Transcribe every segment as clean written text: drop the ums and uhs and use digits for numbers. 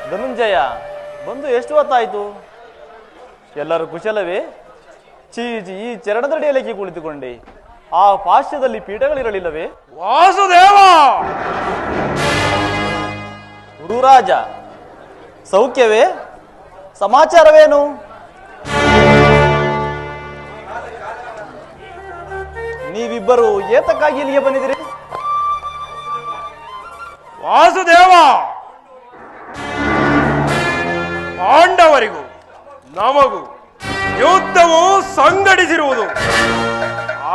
ಧನುಂಜಯ ಬಂದು ಎಷ್ಟು ಹೊತ್ತಾಯಿತು? ಎಲ್ಲರೂ ಕುಶಲವೇ? ಚೀಜಿ ಈ ಚರಣದಡಿಯಲಿಕ್ಕೆ ಕುಳಿತುಕೊಂಡೆ. ಆ ಪಾಶ್ಯದಲ್ಲಿ ಪೀಠಗಳಿರಲಿಲ್ಲವೇ? ವಾಸುದೇವ! ಗುರುರಾಜ ಸೌಖ್ಯವೇ? ಸಮಾಚಾರವೇನು? ನೀವಿಬ್ಬರು ಏತಕ್ಕಾಗಿ ಇಲ್ಲಿಗೆ ಬಂದಿದ್ದೀರಿ? ವಾಸುದೇವ, ಪಾಂಡವರಿಗೂ ನಮಗೂ ಯುದ್ಧವು ಸಂಘಟಿಸಿರುವುದು.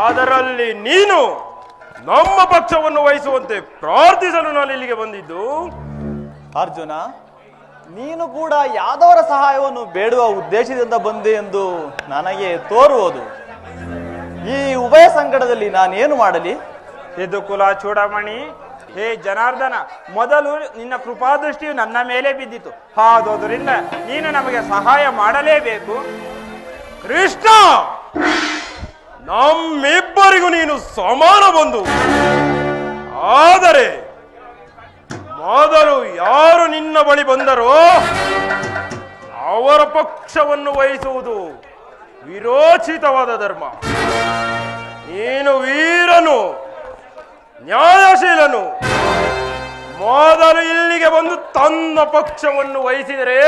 ಅದರಲ್ಲಿ ನೀನು ನಮ್ಮ ಪಕ್ಷವನ್ನು ವಹಿಸುವಂತೆ ಪ್ರಾರ್ಥಿಸಲು ನಾನು ಇಲ್ಲಿಗೆ ಬಂದಿದ್ದು. ಅರ್ಜುನ, ನೀನು ಕೂಡ ಯಾದವರ ಸಹಾಯವನ್ನು ಬೇಡುವ ಉದ್ದೇಶದಿಂದ ಬಂದೆ ಎಂದು ನನಗೆ ತೋರುವುದು. ಈ ಉಭಯ ಸಂಕಟದಲ್ಲಿ ನಾನೇನು ಮಾಡಲಿ? ಇದು ಕುಲ ಚೂಡಮಣಿ. ಹೇ ಜನಾರ್ದನ, ಮೊದಲು ನಿನ್ನ ಕೃಪಾದೃಷ್ಟಿಯು ನನ್ನ ಮೇಲೆ ಬಿದ್ದಿತು. ಹಾದೋದರಿಂದ ನೀನು ನಮಗೆ ಸಹಾಯ ಮಾಡಲೇಬೇಕು. ಕೃಷ್ಣ, ನಮ್ಮಿಬ್ಬರಿಗೂ ನೀನು ಸಮಾನ ಬಂಧು. ಆದರೆ ಮೊದಲು ಯಾರು ನಿನ್ನ ಬಳಿ ಬಂದರೋ ಅವರ ಪಕ್ಷವನ್ನು ವಹಿಸುವುದು ವಿರೋಚಿತವಾದ ಧರ್ಮ. ನೀನು ವೀರನು, ನ್ಯಾಯಶೀಲನು. ಮೊದಲು ಇಲ್ಲಿಗೆ ಬಂದು ತನ್ನ ಪಕ್ಷವನ್ನು ವಹಿಸಿದರೆ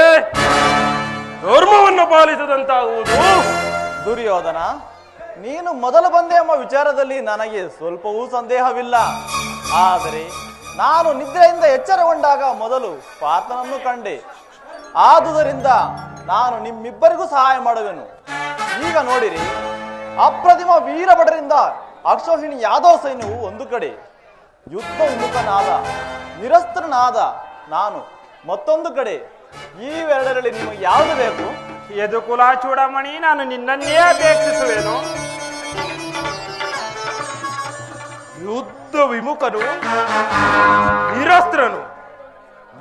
ಧರ್ಮವನ್ನು ಪಾಲಿಸದಂತಾಗುವುದು. ದುರ್ಯೋಧನ, ನೀನು ಮೊದಲು ಬಂದೆ ಎಂಬ ವಿಚಾರದಲ್ಲಿ ನನಗೆ ಸ್ವಲ್ಪವೂ ಸಂದೇಹವಿಲ್ಲ. ಆದರೆ ನಾನು ನಿದ್ರೆಯಿಂದ ಎಚ್ಚರಗೊಂಡಾಗ ಮೊದಲು ಪಾರ್ಥನನ್ನು ಕಂಡೆ. ಆದುದರಿಂದ ನಾನು ನಿಮ್ಮಿಬ್ಬರಿಗೂ ಸಹಾಯ ಮಾಡುವೆನು. ಈಗ ನೋಡಿರಿ, ಅಪ್ರತಿಮ ವೀರಭಟರಿಂದ ಅಕ್ಷೋಹಿಣಿ ಯಾದವ ಸೈನ್ಯವು ಒಂದು ಕಡೆ, ಯುದ್ಧ ವಿಮುಖನಾದ ನಿರಸ್ತ್ರನಾದ ನಾನು ಮತ್ತೊಂದು ಕಡೆ. ಇವೆರಡರಲ್ಲಿ ನಿಮಗೆ ಯಾವುದು ಬೇಕು? ಯದು ಕುಲ ಚೂಡಮಣಿ, ನಾನು ನಿನ್ನನ್ನೇ ಅಪೇಕ್ಷಿಸುವೆನು. ಯುದ್ಧ ವಿಮುಖನು, ನಿರಸ್ತ್ರನು,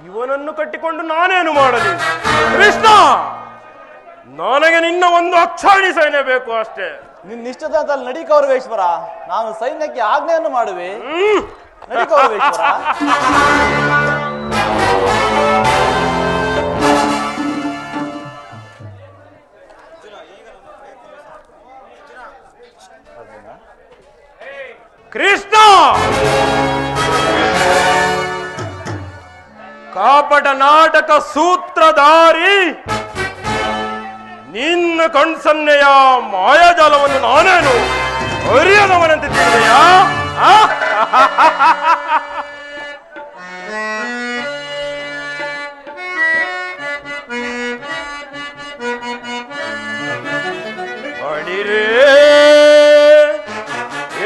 ಇವನನ್ನು ಕಟ್ಟಿಕೊಂಡು ನಾನೇನು ಮಾಡಲಿ? ಕೃಷ್ಣ, ನನಗೆ ನಿನ್ನ ಒಂದು ಅಕ್ಷಾಣಿ ಸೈನ್ಯ ಬೇಕು ಅಷ್ಟೇ. ನಿನ್ನಿಷ್ಟದಲ್ಲಿ ನಡಿ ಕೌರವೇಶ್ವರ, ನಾನು ಸೈನ್ಯಕ್ಕೆ ಆಜ್ಞೆಯನ್ನು ಮಾಡುವೆ. ನಡಿ ಕೌರವೇಶ್ವರ. ಕೃಷ್ಣ, ಕಾಪಟ ನಾಟಕ ಸೂತ್ರಧಾರಿ, ನಿನ್ನ ಕಣ್ಸನ್ನೆಯ ಮಾಯಾಜಾಲವನ್ನು ನಾನೇನು ಅರಿಯದವನಂತೆ ತಿಳಿದೆಯಾ? ಅಡಿರೇ,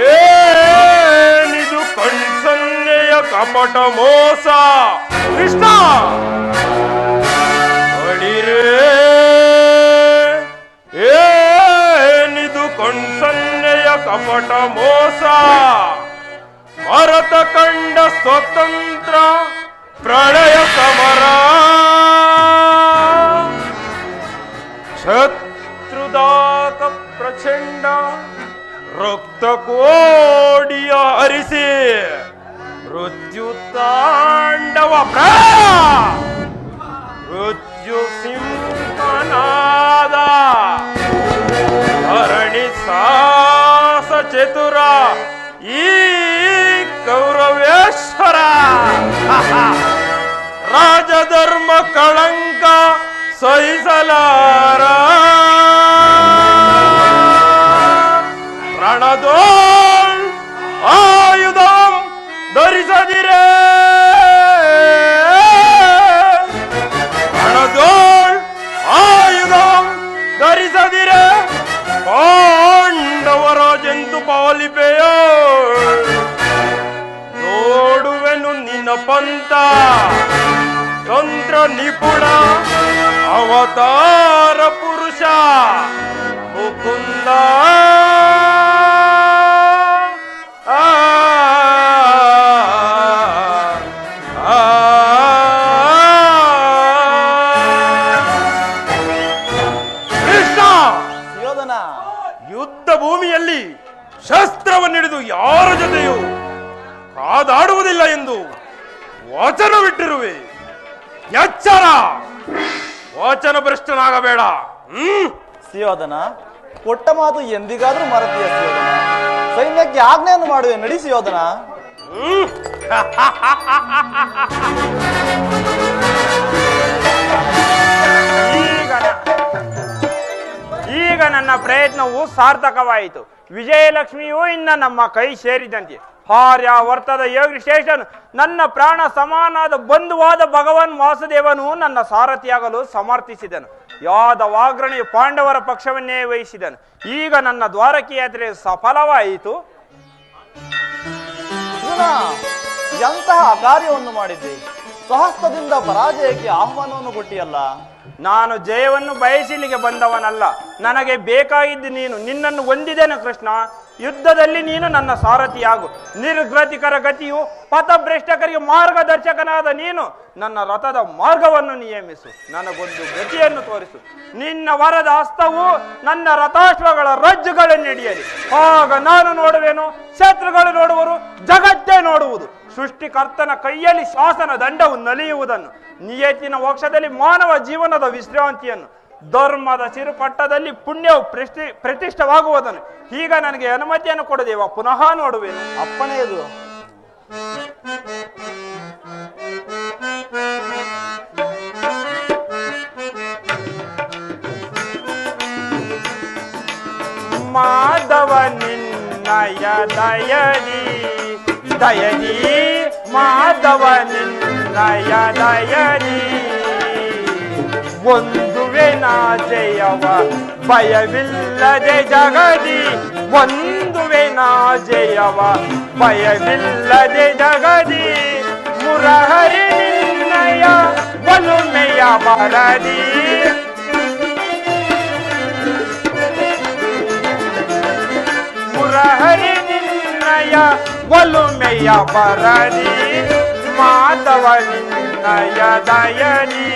ಏನಿದು ಕಣ್ಸನ್ನೆಯ ಕಪಟ ಮೋಸ? ಕೃಷ್ಣ, ಅಡಿರೇ, ಏನಿದು ಕಣ್ಸನ್ನೆಯ ಕಪಟ ಮೋಸ? ಭರತ ಕಂಡ ಸ್ವತಂತ್ರ ಪ್ರಳಯ ಸಮರ, ಶತ್ರುದಾಕ ಪ್ರಚಂಡ ರಕ್ತ ಕೋಡಿಯ ಹರಿಸಿ ಮೃತ್ಯು ತಾಂಡವ ಪ್ರಳಯ, ಮೃತ್ಯು ಸಿಂಹನಾದ ಧರಣಿ ಸಾಸ ಚತುರ ಈ ಕೌರವೇಶ್ವರ. ರಾಜಧರ್ಮ ಕಳಂಕ ಸಹಿಸಲಾರ, ರಣದೋಳ್ ಆಯುಧಂ ಧರಿಸದಿರೇ, ರಣದೋಳ್ ಆಯುಧಂ ಧರಿಸದಿರೇ ಪಾಂಡವರ ಜಂತು ಪಾಲಿಪೆಯ. ನೋಡುವೆನು ನಿನ್ನ ಪಂಥ, ತಂತ್ರ ನಿಪುಣ ಅವತಾರ ಪುರುಷ ಮುಕುಂದ. ಕೃಷ್ಣ, ಯುದ್ಧ ಭೂಮಿಯಲ್ಲಿ ಶಸ್ತ್ರವನ್ನಿಡಿದು ಯಾರ ಜೊತೆಯೂ ಕಾದಾಡುವುದಿಲ್ಲ ಎಂದು ವಚನವಿಟ್ಟಿರುವೆ. ಎಚ್ಚರ! ವಚನ ಭ್ರಷ್ಟನಾಗಬೇಡ. ಸುಯೋಧನ, ಕೊಟ್ಟ ಮಾತು ಎಂದಿಗಾದ್ರೂ ಮರತೀಯ ಸುಯೋಧನ. ಸೈನ್ಯಕ್ಕೆ ಆಜ್ಞೆಯನ್ನು ಮಾಡುವೆ, ನಡಿ ಸುಯೋಧನ. ಈಗ ನನ್ನ ಪ್ರಯತ್ನವು ಸಾರ್ಥಕವಾಯಿತು. ವಿಜಯಲಕ್ಷ್ಮಿಯೂ ಇನ್ನ ನಮ್ಮ ಕೈ ಸೇರಿದಂತೆ. ಆರ್ಯಾವರ್ತದ ಯೋಗಿಶೇಷನು, ನನ್ನ ಪ್ರಾಣ ಸಮಾನಾದ ಬಂಧುವಾದ ಭಗವಾನ್ ವಾಸುದೇವನು ನನ್ನ ಸಾರಥಿಯಾಗಲು ಸಮರ್ಥಿಸಿದನು. ಯಾದವಾಗ್ರಣೆಯು ಪಾಂಡವರ ಪಕ್ಷವನ್ನೇ ವಹಿಸಿದನು. ಈಗ ನನ್ನ ದ್ವಾರಕಿ ಯಾತ್ರೆ ಸಫಲವಾಯಿತು. ಎಂತಹ ಕಾರ್ಯವನ್ನು ಮಾಡಿದ್ದೆ! ಸ್ವಹಸ್ತದಿಂದ ಪರಾಜಯಕ್ಕೆ ಆಹ್ವಾನವನ್ನು ಕೊಟ್ಟಿಯಲ್ಲ. ನಾನು ಜಯವನ್ನು ಬಯಸಿಲಿಗೆ ಬಂದವನಲ್ಲ. ನನಗೆ ಬೇಕಾಗಿದ್ದು ನೀನು. ನಿನ್ನನ್ನು ಹೊಂದಿದ್ದೇನೆ ಕೃಷ್ಣ. ಯುದ್ಧದಲ್ಲಿ ನೀನು ನನ್ನ ಸಾರಥಿಯಾಗು. ನಿರ್ಗತಿಕರ ಗತಿಯು ಪಥಭ್ರಷ್ಟಕರಿಗೆ ಮಾರ್ಗದರ್ಶಕನಾದ ನೀನು ನನ್ನ ರಥದ ಮಾರ್ಗವನ್ನು ನಿಯಮಿಸು. ನನಗೊಂದು ಗತಿಯನ್ನು ತೋರಿಸು. ನಿನ್ನ ವರದ ಹಸ್ತವು ನನ್ನ ರಥಾಶ್ವಗಳ ರಜ್ಜುಗಳನ್ನು ಹಿಡಿಯಲಿ. ಆಗ ನಾನು ನೋಡುವೆನು, ಶತ್ರುಗಳು ನೋಡುವರು, ಜಗತ್ತೇ ನೋಡುವುದು. ಸೃಷ್ಟಿಕರ್ತನ ಕೈಯಲ್ಲಿ ಶಾಸನ ದಂಡವು ನಲಿಯುವುದನ್ನು, ನಿಯತಿನ ವಕ್ಷದಲ್ಲಿ ಮಾನವ ಜೀವನದ ವಿಶ್ರಾಂತಿಯನ್ನು, ಧರ್ಮದ ಸಿರುಪಟ್ಟದಲ್ಲಿ ಪುಣ್ಯವು ಪ್ರತಿಷ್ಠವಾಗುವುದನ್ನು. ಈಗ ನನಗೆ ಅನುಮತಿಯನ್ನು ಕೊಡದೇವ, ಪುನಃ ನೋಡುವೆನು. ಅಪ್ಪಣೆ ಇದು. ಮಾಧವ ನಿನ್ನಯ ದಯದಿ ದಯದಿ, ಮಾಧವ ನಿನ್ನಯ ದಯದಿ ಒಂದುವೆ ನಾ ಜಯವ ಭಯವಿಲ್ಲದೆ ಜಗದಿ. ಒಂದುವೆ ನಾ ಜಯವ ಭಯವಿಲ್ಲದೆ ಜಗದಿ. ಮುರಹರಿ ನಿನ್ನಯ ಒಲುಮೆಯ ಬರದಿ. ಮುರಹರಿ ನಿನ್ನಯ ಒಲುಮೆಯ ಬರದಿ. ಮಾಧವ ನಿನ್ನಯ ದಯದಿ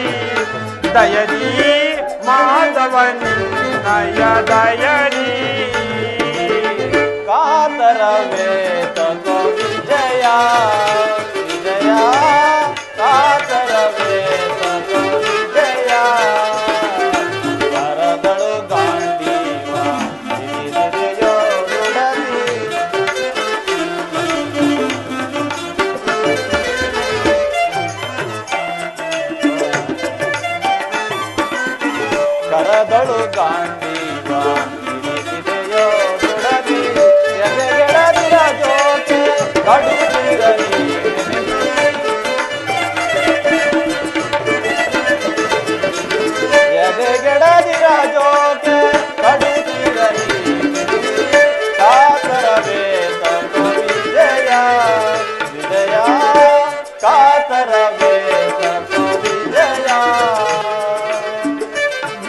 ದಯದಿ, ಮಾಧವ ನಿನ್ನಯ ದಯದಿ. ಕಾತರವೇ ತಗೋ ವಿಜಯ ವಿಜಯ, ಕಾತರವೇ ತಗೋ ವಿಜಯ. ಕರದಳು ಗಾಂಡೀವ ಸಿರಿಸಿರಿಯೋಡುಡಲಿ. ಕರದಳು ಗಾಂಡೀವ ಸಿರಿಸಿರಿಯೋಡುಡಲಿ. ಎದೆಗೆಡದಿರ ಜೋಕೆ ಕಡುತ್ತಿರಲಿ. ಎದೆಗೆಡದಿರ ಜೋಕೆ ಕಡುತ್ತಿರಲಿ. ಕಾತರವೇ ತಗೋ ವಿಜಯ ವಿಜಯ, ಕಾತರವೇ ತಗೋ ವಿಜಯ.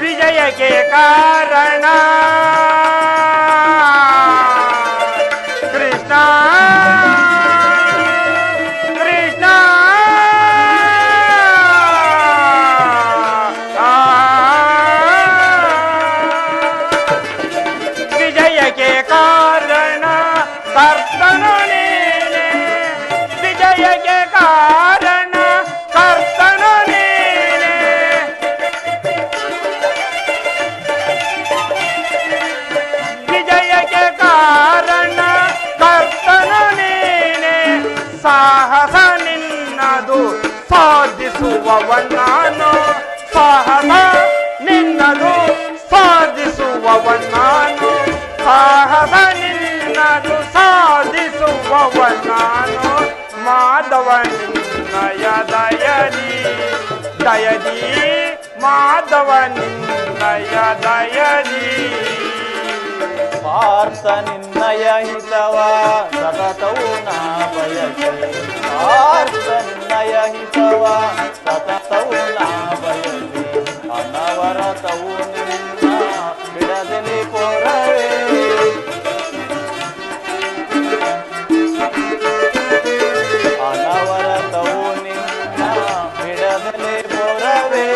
ವಿಜಯಕ್ಕೆ ಕಾರಣ ಕೃಷ್ಣ ಕೃಷ್ಣ. ವಿಜಯಕ್ಕೆ ಕಾರಣ ಕರ್ತನು ನೀನೆ. ವಿಜಯಕ್ಕೆ ಕಾರಣ ಕರ್ತನು ನೀನೆ. ವಿಜಯಕ್ಕೆ ಕಾರಣ ಕರ್ತನು ನೀನೆ. ಸಾಹಸ ನಿನ್ನದು ಸಾಧಿಸುವವನಾನು. ಸಾಹಸ ನಿನ್ನದು ಸಾಧಿಸುವವನಾನು. ಸಾಹಸ ನಿನ್ನದು ಸಾಧಿಸುವವನಾನು. ಮಾಧವ ನಿನ್ನಯ ದಯದಿ ದಯದಿ, ಮಾಧವ ನಿನ್ನಯ ದಯದಿ. ಪಾರ್ಥ ನಿನ್ನಯ ಹಿತವ ಸತತವು ನಾ ಬಯಕೆ. ಪಾರ್ಥ ನಿನ್ನಯ ಹಿತವ ಸತತವು ನಾ ಬಯಕೆ. ಅನವರತವು ನಿನ್ನ ಬಿಡದಲಿ ಪೊರವೇ. ಅನವರತವು ನಿನ್ನ ಬಿಡದಲಿ ಪೊರವೇ.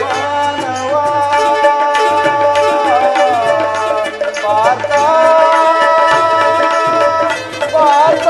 ಮಾನವ ಪಾರ್ಥ ಪಾರ್ಥ.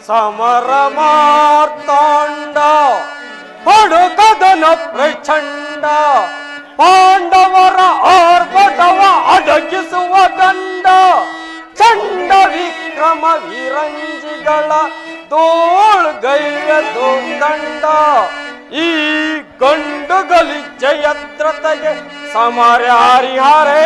ಸಮರ ಮಾರ್ತಾಂಡ ಪಡುಕದನ ಪ್ರಚಂಡ ಪಾಂಡವರ ಆರ್ಭಟವ ಅಡಗಿಸುವ ಗಂಡ ಚಂಡ ವಿಕ್ರಮ ವಿರಂಜಿಗಳ ತೋಳ್ಗೈಯ ದಂಡ ಈ ಗಂಡುಗಲಿ ಜಯದ್ರತೆಗೆ ಸಮರ ಹರಿಹರೇ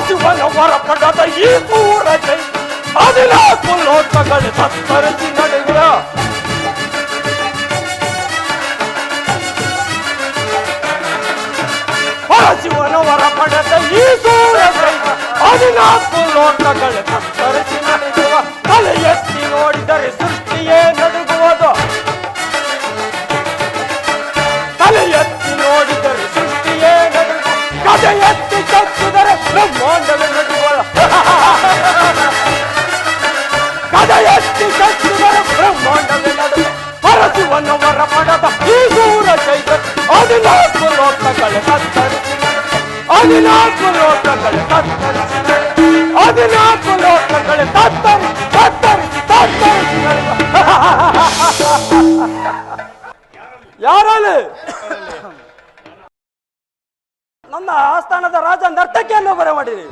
ಶಿವನವರ ಪಡದ ಈ ದೂರ ಜೈ 14 ಲೋಕಗಳ ತತ್ತರಿಸಿ ನಡೆಯುವ ಶಿವನವರ ಪಡೆದ ಈ ದೂರ ಜೈ 14 ಲೋಕಗಳ ತತ್ತರಿಸಿ ನಡೆಯುವ ತಲೆ ಎತ್ತಿ ನೋಡಿದರೆ ಸೃಷ್ಟಿಯೇ ನಡುಗುವುದು ತಲೆ ಎತ್ತಿ ನೋಡಿದರೆ ಸೃಷ್ಟಿಯೇ ನಡುಗುವ ಕದೆ ಎತ್ತಿ ಕಚ್ಚಿದರೆ ಬ್ರಹ್ಮಾಂಡವೇ ನಡುಗುವ ಕದೆ ಎತ್ತಿ ಕಚ್ಚಿದರೆ ಬ್ರಹ್ಮಾಂಡವೇ ನಡುಗುವ ಪರಶಿವನವರ ಪಡೆದ ಈ ದೂರ ಚೈತ 14 ಲೋಕಗಳ ಕತ್ತರಿಸಿ 14 ಲೋಕಗಳ ಕತ್ತರಿಸಿ 14 ಲೋಕಗಳ ಕತ್ತರಿಸಿ ಕತ್ತರಿಸಿ ಕತ್ತರಿಸಿ ಯಾರಲ್ಲಿ ನನ್ನ ಆಸ್ಥಾನದ ರಾಜ ನರ್ತಕಿಯನ್ನು ಬರಮಾಡಿರಿ.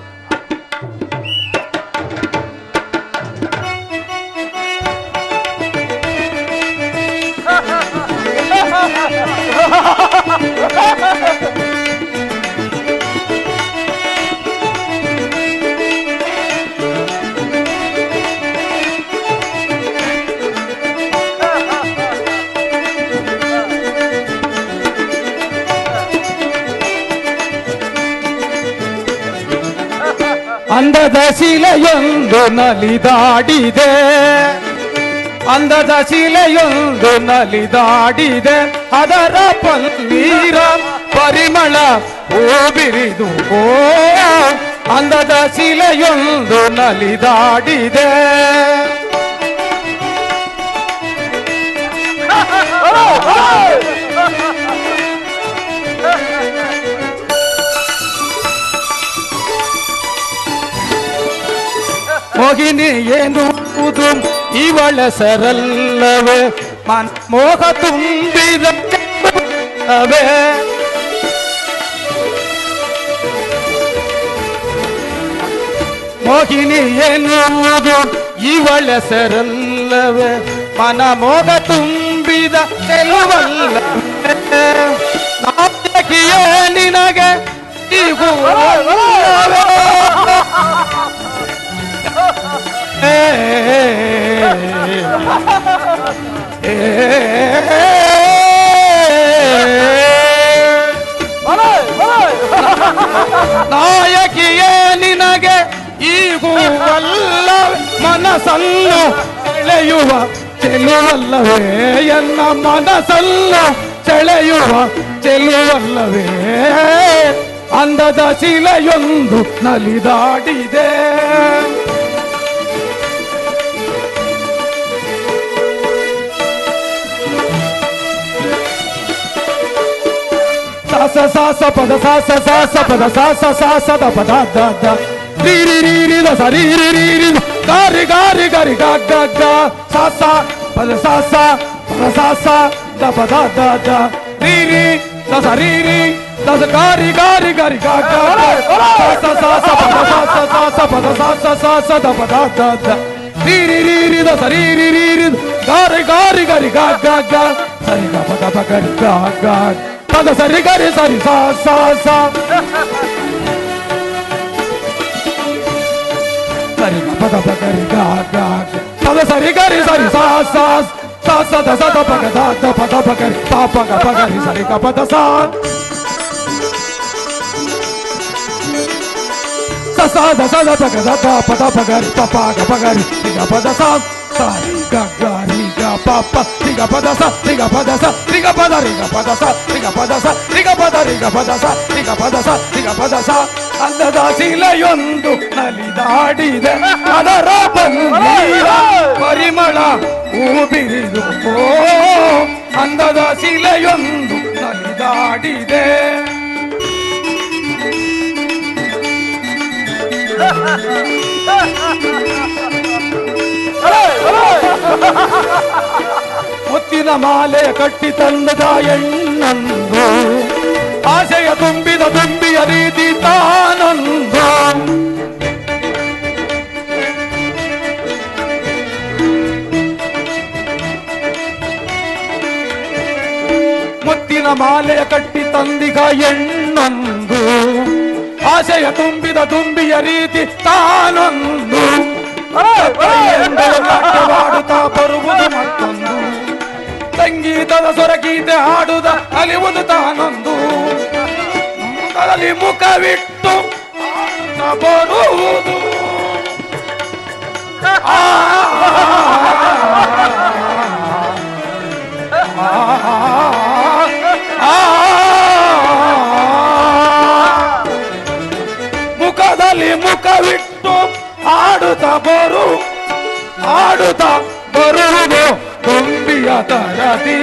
ಅಂದದ ಶಿಲೆಯೊಂದು ನಲಿದಾಡಿದೆ ಅಂದದ ಶಿಲೆಯೊಂದು ನಲಿದಾಡಿದೆ ಅದರ ಪನ್ನೀರ ಪರಿಮಳ ಬಿರಿದು ಓ ಅಂದದ ಶಿಲೆಯೊಂದು ನಲಿದಾಡಿದೆ ಮೋಹಿನಿ ಎನ್ನುವುದು ಇವಳ ಸರಲ್ಲವೇ ಮೋಹ ತುಂಬಿದ ಮೋಹಿನಿ ಎನ್ನುವುದು ಇವಳ ಸರಲ್ಲವೇ ಮನ ಮೋಹ ತುಂಬಿದ ಚೆಲುವಲ್ಲವೇ ನಾಯಕಿಯೇ ನಿನಗೆ ಇವು ನಾಯಕಿಯೇ ನಿನಗೆ ಈಗೂವಲ್ಲ ಮನಸ್ಸನ್ನು ಸೆಳೆಯುವ ಚೆಲುವಲ್ಲವೇ ಎನ್ನ ಮನಸ್ಸನ್ನು ಸೆಳೆಯುವ ಚೆಲುವಲ್ಲವೇ ಅಂದದ ಶಿಲೆಯೊಂದು ನಲಿದಾಡಿದೆ ಸಾಸ ಪದ ಸಾಸ ಪದ ಸಾಸ ದ ಪದ ದ ರೀ ರೀ ರೀ ರೀ ದ ಸ ರೀ ರೀ ರೀ ರೀ ಗಾರಿ ಗಾರಿ ಗಾರಿ ಗ ಗ ಗ ಸಾಸ ಪದ ಸಾಸ ಪದ ಸಾಸ ದ ಪದ ದ ದ ರೀ ರೀ ದ ಸ ರೀ ರೀ ದ ಸ ಗಾರಿ ಗಾರಿ ಗಾರಿ ಗ ಗ ಸಾಸ ಪದ ಸಾಸ ದ ಪದ ದ ದ ರೀ ರೀ ರೀ ರೀ ದ ಸ ರೀ ರೀ ರೀ ರೀ ಗಾರಿ ಗಾರಿ ಗಾರಿ ಗ ಗ ಗ ಸರಿ ಗ ಪದ ಪ ಗರಿ ಗ ಗ ಪದ ಸರಿ ಗರಿ ಸರಿ ಸಾ ಸಾ ಸಾ ಸರಿ ಪದ ಪ ಗರಿ ಗ ಗ ಪದ ಸರಿ ಗರಿ ಸರಿ ಸಾ ಸಾ ಸಾ ಸ ದ ಸ ದ ಪ ಗ ದ ದ ಪದ ಪ ಗರಿ ಪ ಪ ಗ ಪ ಗರಿ ಸರಿ ಗ ಪದ ಸಾ ಸ ದ ಸ ದ ಪ ಗ ದ ದ ಪದ ಪ ಗರಿ ಪ ಪ ಗ ಪ ಗರಿ ಗ ಪದ ಸಾ ಸರಿ ಗ ಗ ರಿ ಗ ಪಾಪ ರಿಗ ಪದ ಸ ರಿಗ ಪದ ಸ ರಿಗ ಪದ ರಿಗ ಪದ ಸ ರಿಗ ಪದ ಸ ರಿಗ ಪದ ರಿಗ ಪದ ಸ ರಿಗ ಪದ ಸ ರಿಗ ಪದ ಸ ಅಂದದ ಶಿಲೆಯೊಂದು ನಲಿದಾಡಿದೆ ಅದರ ಬನ್ನೀರ ಪರಿಮಳ ಹೂಬಿರಿದು ಅಂದದ ಶಿಲೆಯೊಂದು ನಲಿದಾಡಿದೆ. ಮುತ್ತಿನ ಮಾಲೆ ಕಟ್ಟಿ ತಂದದ ಹೆಣ್ಣಂದು ಆಸೆಯ ತುಂಬಿದ ತುಂಬಿಯ ರೀತಿ ತಾನೊಂದು ಮುತ್ತಿನ ಮಾಲೆಯ ಕಟ್ಟಿ ತಂದಿಗ ಹೆಣ್ಣೊಂದು ಆಸೆಯ ತುಂಬಿದ ತುಂಬಿಯ ರೀತಿ ತಾನೊಂದು ಮಾಡುತ್ತಾ ಬರುವುದು ಮತ್ತೊಂದು ಸಂಗೀತದ ಸ್ವರಗೀತೆ ಹಾಡುದ ಅಲಿಯುವುದು ತಾನೊಂದು ಮುಖದಲ್ಲಿ ಮುಖವಿಟ್ಟು ಬರುವುದು ಮುಖದಲ್ಲಿ ಮುಖವಿಟ್ಟು ಆಡುತ್ತಾ ಬರುವುದು ತುಂಬಿಯ ತರದಿ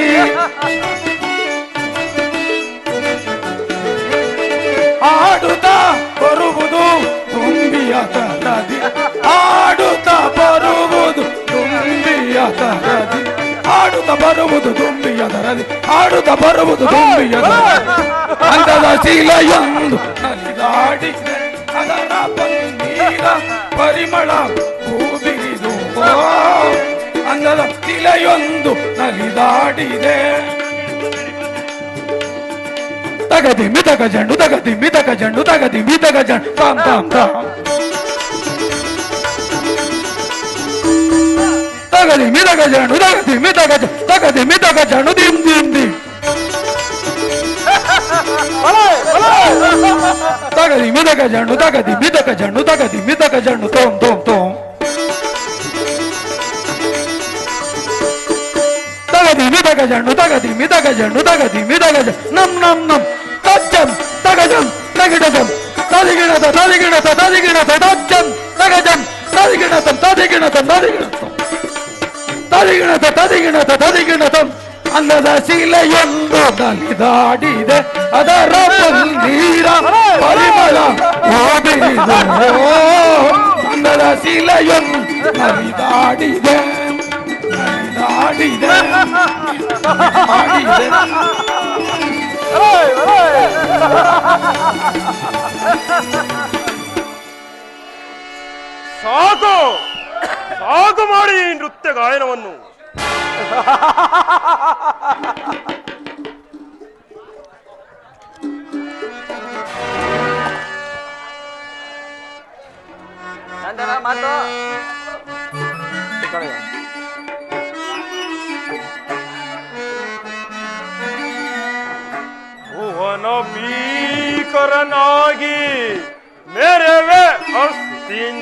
ಆಡುತ್ತಾ ಬರುವುದು ತುಂಬಿಯ ತರದಿ ಆಡುತ್ತಾ ಬರುವುದು ತುಂಬಿಯ ತರದಿ ಆಡುತ್ತಾ ಬರುವುದು ತುಂಬಿಯ ತರದಿ ಆಡುತ್ತಾ ಬರುವುದು ತುಂಬಿಯ ಅಂದದ ಶಿಲೆಯೊಂದು ನಲಿದಾಡಿದೆ ಅದರ ಬನ್ನೀರ ಪರಿಮಳ ಹೂಬಿರಿದು ಅಂದದ ಶಿಲೆಯೊಂದು ನಲಿದಾಡಿದೆ. ತಗದಿ ಮಿತಕ ಜಂಡು ತಗದಿ ಮಿತಕ ಜಂಡು ತಗದಿ ಮಿತಕ ಜಂಡು ತಾಮ್ ತಾಮ್ ತಾಮ್ ತಗದಿ ಮಿತಕ ಜಂಡು ತಗದಿ ಮಿತಕ ತಗದಿ ಮಿತಕ ಜಂಡು ದಿಮ್ ದಿಮ್ ದಿಮ್ ತಗದಿ ಮಿತಕ ಜಂಡು ತಗದಿ ಮಿತಕ ಜಂಡು ತಗದಿ ಮಿತಕ ಜಂಡು ತೋಮ್ ತೋಮ್ ತೋಮ್ ತಗದಿ ಮಿತಕ ಜಂಡು ತಗದಿ ಮಿತಕ ಜಂಡು ತಗದಿ ಮಿತಕ ಜಂಡು ನಮ್ ನಮ್ ನಮ್ ತಜ್ಜಂ ತಗಜಂ ತಗಿಡಜಂ ತದಿಗಿಣತ ತದಿಗಿಣತ ತದಿಗಿಣತ ತಜ್ಜಂ ತಗಜಂ ತದಿಗಿಣತಂ ತದಿಗಿಣತಂ ತದಿಗಿಣತಂ ತದಿಗಿಣತ ತದಿಗಿಣತ ತದಿಗಿಣತಂ ಅಂದದ ಶಿಲೆಯೊಂದು ನಲಿದಾಡಿದೆ ಅದರ ಬನ್ನೀರ ಪರಿಮಳ ಹೂಬಿರಿದು ಅಂದದ ಶಿಲೆಯೊಂದು ನಲಿದಾಡಿದೆ ನಲಿದಾಡಿದೆ ನಲಿದಾಡಿದೆ. ಸಾಕು ಸಾಕು ಮಾಡಿ ಈ ನೃತ್ಯ ಗಾಯನವನ್ನು. ಭುವನ ಭೀಕರನಾಗಿ ಮೇರೆವೆ ಹಸ್ತಿನಾವತಿಯಲಿ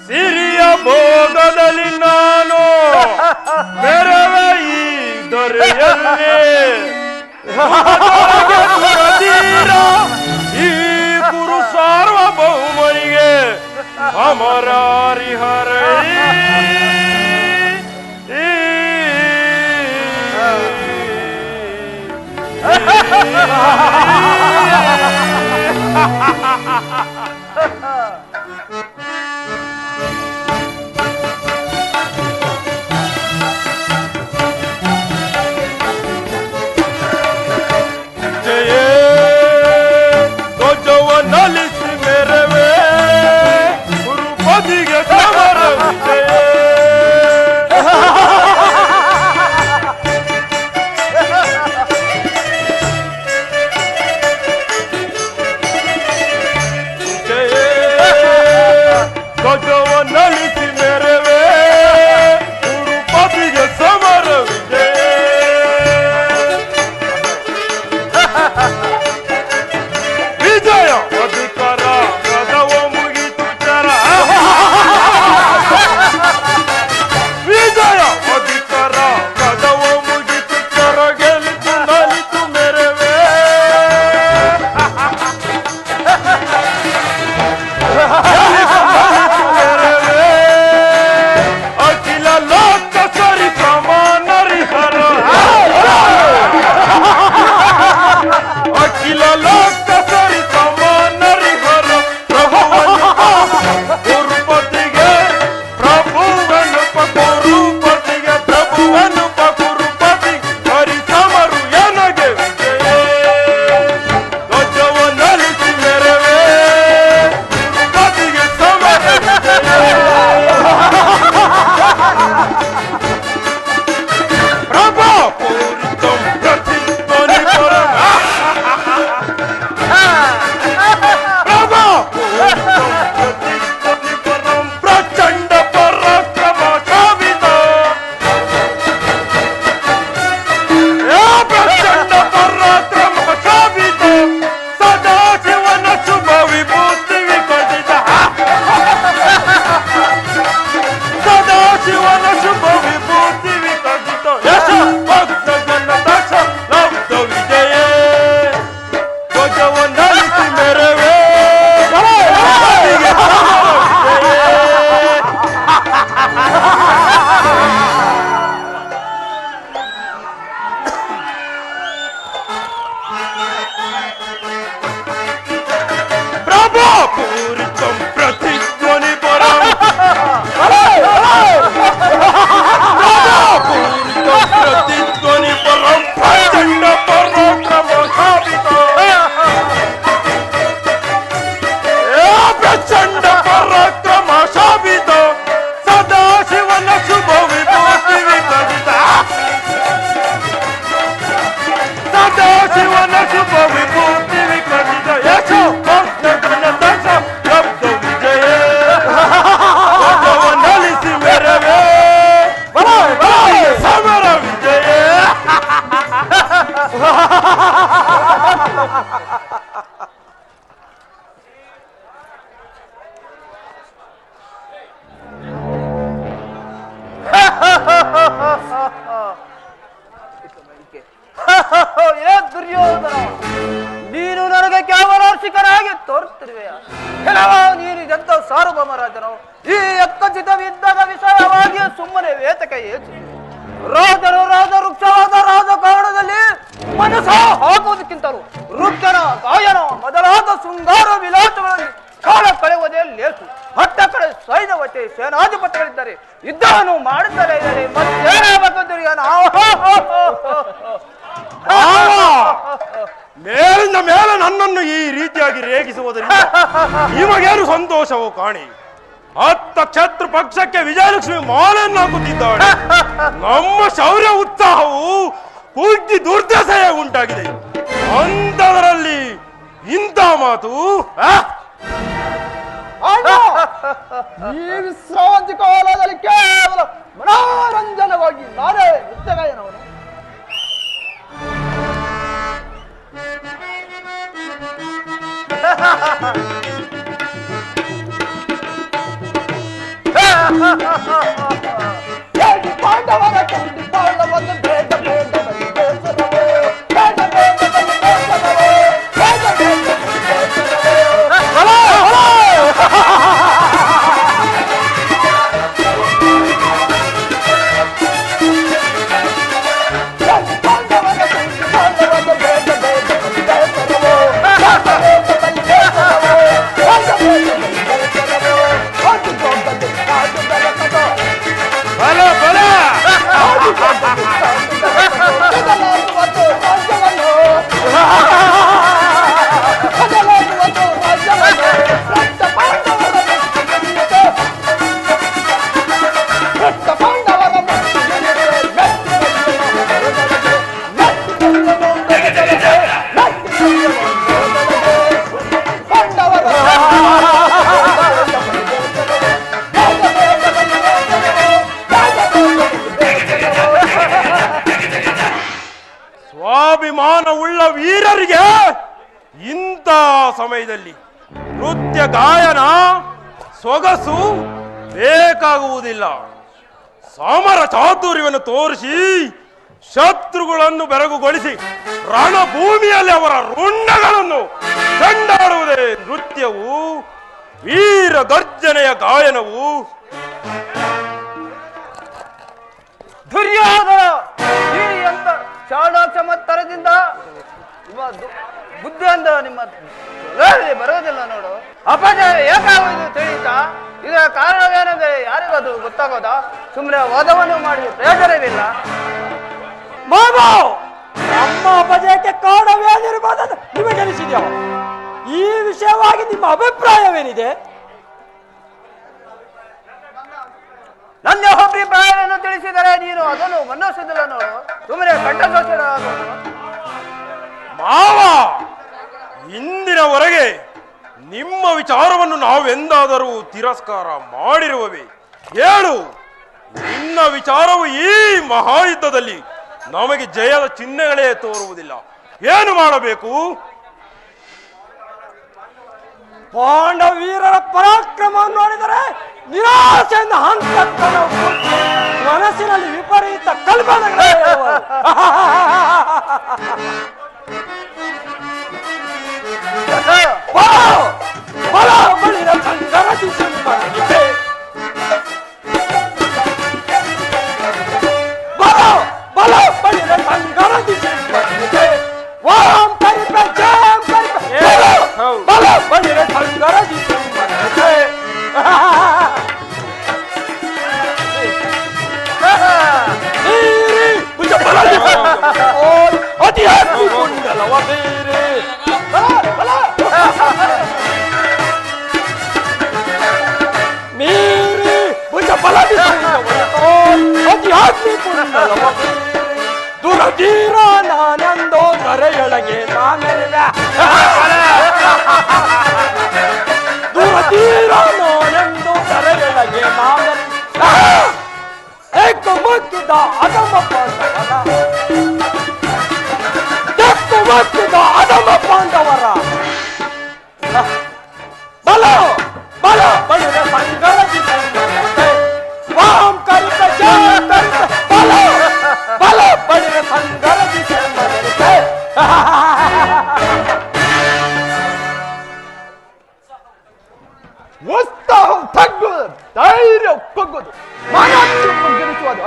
ಸಿರಿಯ ಭೋಗದಲ್ಲಿ ನಾನು ಮೇರೆವೆ ಈ ದೊರೆಯಲ್ಲಿ ಈ ಕುರು ಸಾರ್ವಭೌಮನಿಗೆ ಅಮರಾರಿ ಹರೈ ಧ್ವಜವನ್ನಲಿಸಿ ಮೆರವೇ ಗುರುಪದಿಗೆ ಸಮರ ವಿಜಯ. ರಾಜಾಪೂರಿತಂ ಪ್ರತಿಧ್ವನಿ ಪರಂ ರಾಜಾಪೂರಿತಂ ಪ್ರತಿಧ್ವನಿ ಪರಂ ಪ್ರಚಂಡ ಪರಾಕ್ರಮ ಸ್ಥಾಪಿತ ಪ್ರಚಂಡ ಪರಾಕ್ರಮ ಶಾಪಿತ ಸದಾಶಿವನ ಶುಭ ವಿಭೂತಿ ವಿಕಸಿತ ಸದಾಶಿವನ ಶುಭ ವಿಭೂತಿ ವಿಕಸಿತ ಯಶೋ ಭಕ್ತನ ದಶ ಶಬ್ದ ವಿಜಯ ನಲಿಸಿ ಮೆರವೇ ಸಮರ ವಿಜಯ ಏ ದುರ್ಯೋಧನ, ನೀನು ನನಗೆ ಕೇವಲಾರ್ಷಿಕನಾಗಿ ತೋರುತ್ತಿರುವೆಯ? ಕೆಲವ ನೀನು ಎಂತ ಸಾರ್ವಭೌಮರಾಜನು? ಈ ಎಕ್ಕಚಿತವಿದ್ದಾಗ ವಿಷಯವಾಗಿ ಸುಮ್ಮನೆ ವೇತಕ ಏಚು. ರಾಜರು ರಾಜ ವೃಕ್ಷವಾದ ರಾಜಕಾರಣದಲ್ಲಿ ಮನಸ್ಸ ಹಾಕುವುದಕ್ಕಿಂತಲೂ ವೃಕ್ಷನ ಗಾಯನ ಮೊದಲಾದ ಶೃಂಗಾರ ವಿಲಾಸಗಳಲ್ಲಿ ಕಾಲ ಕಳೆಯುವುದೇ ಲೇಸು. ಹಟ್ಟ ಕಡೆ ಸೈನ್ಯವತೆ ಸೇನಾಧಿಪತಿಗಳಿದ್ದಾರೆ, ಯುದ್ಧವನ್ನು ಮಾಡುತ್ತಲೇ ಇದ್ದಾರೆ. ಮತ್ತೇನಾಗಬೇಕು ದುರ್ಯೋಧನ? ಮೇಲಿಂದ ಮೇಲೆ ನನ್ನನ್ನು ಈ ರೀತಿಯಾಗಿ ರೇಗಿಸುವುದರಿಂದ ನಿಮಗೇನು ಸಂತೋಷವೋ ಕಾಣಿ. ಹತ್ತ ಕ್ಷತ್ರ ಪಕ್ಷಕ್ಕೆ ವಿಜಯಲಕ್ಷ್ಮಿ ಮಾಲೆಯನ್ನು ಹಾಕುತ್ತಿದ್ದಾಳೆ. ನಮ್ಮ ಶೌರ್ಯ ಉತ್ಸಾಹವು ಕುಗ್ಗಿ ದುರ್ದಶೆ ಉಂಟಾಗಿದೆ. ಅಂತದರಲ್ಲಿ ಇಂಥ ಮಾತು ಈ ವಿಶ್ರಾಂತಿ ಕಾಲದಲ್ಲಿ ಕೇವಲ ಮನೋರಂಜನವಾಗಿ ನಾನೇ ನೃತ್ಯಗಾಯನವನು. ಪಾಂಡವರ ಕಂಡಿ ಪಾಂಡವನ್ನು ಬೇಡ ಬೇಡ ಬೇಸರವೇ, ಬೇಡ ಬೇಡ ಬೇಸರವೇ, ಬೇಡ ಬೇಡ ಬೇಸರವೇ. ಪಾಂಡವರ ಕಂಡಿ ಪಾಂಡವನ್ನು ಬೇಡ ಬೇಡ ಬೇಸರವೇ, ಬೇಡ ಬೇಡ ಬೇಸರವೇ, ಬೇಡ ಬೇಡ ಬೇಸರವೇ. ಅದು ದೊಡ್ಡದು, ಅದು ಬೆಳಕದು. ಬಲ ಬಲ ಬದಲಾಗುವುದು ರಾಜ್ಯವನ್ನು, ಬದಲಾಗುವುದು ರಾಜ್ಯವನ್ನು. ರಕ್ತ ಪಾಂಡವರ ಮೆಚ್ಚುಗೆಯಂತೆ, ರಕ್ತ ಪಾಂಡವರ ಮೆಚ್ಚುಗೆಯಂತೆ, ಪಾಂಡವರ ಸ್ವಾಭಿಮಾನವುಳ್ಳ ವೀರರಿಗೆ ಇಂಥ ಸಮಯದಲ್ಲಿ ನೃತ್ಯ ಗಾಯನ ಸೊಗಸು ಬೇಕಾಗುವುದಿಲ್ಲ. ಸಮರ ಚಾತುರ್ಯವನ್ನು ತೋರಿಸಿ ಶತ್ರುಗಳನ್ನು ಬೆರಗುಗೊಳಿಸಿ ರಣಭೂಮಿಯಲ್ಲಿ ಅವರ ರುಂಡಗಳನ್ನು ಚೆಂಡಾಡುವುದೇ ನೃತ್ಯವು, ವೀರ ಗರ್ಜನೆಯ ಗಾಯನವು. ದುರ್ಯೋಧನ, ನೀನು ಎಂತ ಚಾಣಾಕ್ಷಮತ್ತರದಿಂದ ನಿಮ್ಮ ಬುದ್ಧಿಯಿಂದ ನಿಮ್ಮ ಬರೋದಿಲ್ಲ ನೋಡು. ಅಪಜಯ ಏಕಾಗುವುದು ತಿಳಿತಾ? ಇದರ ಕಾರಣವೇನೆಂದರೆ ಯಾರಿಗದು ಗೊತ್ತಾಗೋದಾ? ಸುಮ್ಮನೆ ವಾದವನ್ನು ಮಾಡಿ ಪ್ರಯೋಜನವಿಲ್ಲ. ಮಾಮಾ, ನಮ್ಮ ಅಪಜಯಕ್ಕೆ ಕಾರಣವೇನಿರಬಹುದನ್ನು ನಿಮಗೆನಿಸಿದೆಯೋ? ಈ ವಿಷಯವಾಗಿ ನಿಮ್ಮ ಅಭಿಪ್ರಾಯವೇನಿದೆ? ನನ್ನ ಅಭಿಪ್ರಾಯವನ್ನು ತಿಳಿಸಿದರೆ ನೀನು ಅದನ್ನು ಮನ್ನೋಸಿದಿಲ್ಲ ನೋಡು. ಸುಮ್ಮನೆ ಕಂಠಸೋಚರಾಗೋದು. ಮಾವ, ಇಂದಿನವರೆಗೆ ನಿಮ್ಮ ವಿಚಾರವನ್ನು ನಾವೆಂದಾದರೂ ತಿರಸ್ಕಾರ ಮಾಡಿರುವವೇ? ಹೇಳು, ನಿನ್ನ ವಿಚಾರವು ಈ ಮಹಾಯುದ್ಧದಲ್ಲಿ ನಮಗೆ ಜಯದ ಚಿಹ್ನೆಗಳೇ ತೋರುವುದಿಲ್ಲ. ಏನು ಮಾಡಬೇಕು? ಪಾಂಡವ ವೀರರ ಪರಾಕ್ರಮವನ್ನು ನೋಡಿದರೆ ನಿರಾಶೆಯಿಂದ ಹಂತಕ್ಕನ ಮನಸ್ಸಿನಲ್ಲಿ ವಿಪರೀತ ಕಲ್ಪನೆಗಳೇ. ಬಳಿರ ಸಂಗರತಿ ಸಂಬಂಧಿತೆ ಬಲ ಬಳಿರ ಸಂಗರತಿ ಸಂಬಂಧಿತೆ ವಾಂ ಪರಿಪ ಜಾಂ ಪರಿಪ ಬಲ ಬಳಿರ ಸಂಗರ ಅತಿಯಾಗಿ ಕುಂಡಲವ ಬೀರಿ ಮೀರಿ ಭುಜ ಬಲದಿ ಅತಿಯಾಗಿ ಕುಂಡಲವ ದುರತೀರ ನಾನೆಂದೋ ಕರೆಯೊಳಗೆ ನಾನೆಲ್ಲ ದುರತೀರ ನಾನೆಂದೋ ಕರೆಯೊಳಗೆ ನಾನೆಲ್ಲ ಮುಕ್ಕಿದ ಅದಮ ಪಾಂಡವರ ಮುಕ್ಕಿದ ಅದಮ ಪಾಂಡವರ ಬಲ ಬಲ ಬಳಿದ ಸಂಗರದಿ ವಾಂ ಕರಿತ ಕರಿತ ಬಲ ಬಲ ಬಳಿದ ಸಂಗರದಿ ಉತ್ಸಾಹಂ ತಗ್ಗುವುದು ಧೈರ್ಯ ಕುಗ್ಗುವುದು ಮನಸ್ಸು ಕುಗ್ಗಿರಿಸುವುದು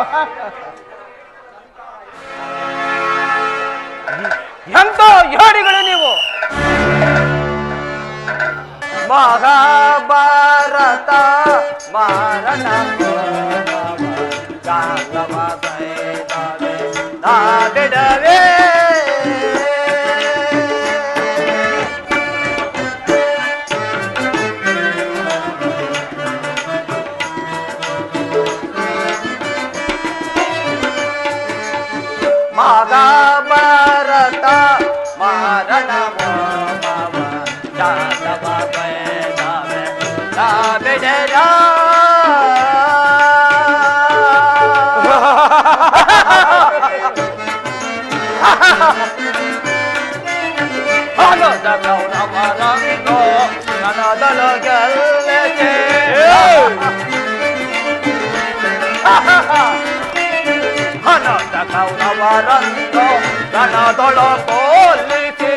ಎಂತ ಹೇಳಿಗಳು ನೀವು ಮಹಾಭಾರತ ಮಾರಣ ಬಿಡವೇ ಮಹಾಭಾರತ ಮಾರಣ ಬಿಡರ ಕೌರವರಂಗೋ ನನದಲು ಗೆಲ್ಲದೆ ಹನದ ಕೌರವರಂಗೋ ನನದೊಳು ಪೋಲಿಸಿ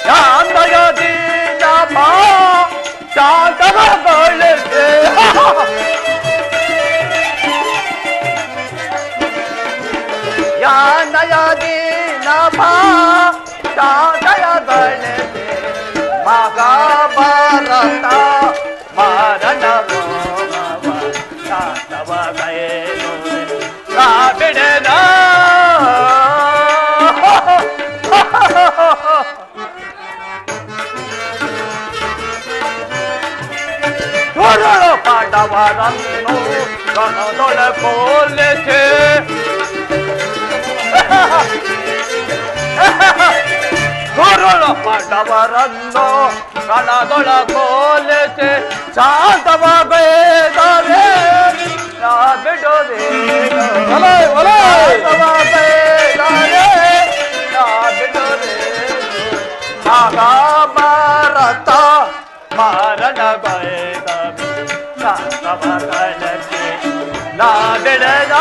ಯಾಂದಯದೀನ ಬಾ ಶಾಂತಗೊಳಿಸಿ ಯಾಂದಯದೀನ ಬಾ ಶಾಂತಗೊಳಿಸಿ ಮಹಾಭಾರತ ಮಾರಣ ಶಾಂತವ ಗಯೇನು ಬಿಡನ ಪಾಂಡವರನ್ನು ಕಣದೊಳ ಕೋಲಿಸಿ ಗುರುಳ ಪಾಂಡವರನ್ನು ಕಣದೊಳ ಕೋಲಿಸಿ ಶಾಂತವ ಬೇದವೇ ನಾ ಬಿಡೋದೇ ಮಹಾಭಾರತ ಮಾರಣ ಗಯದ ನಾ ಬಿಡದ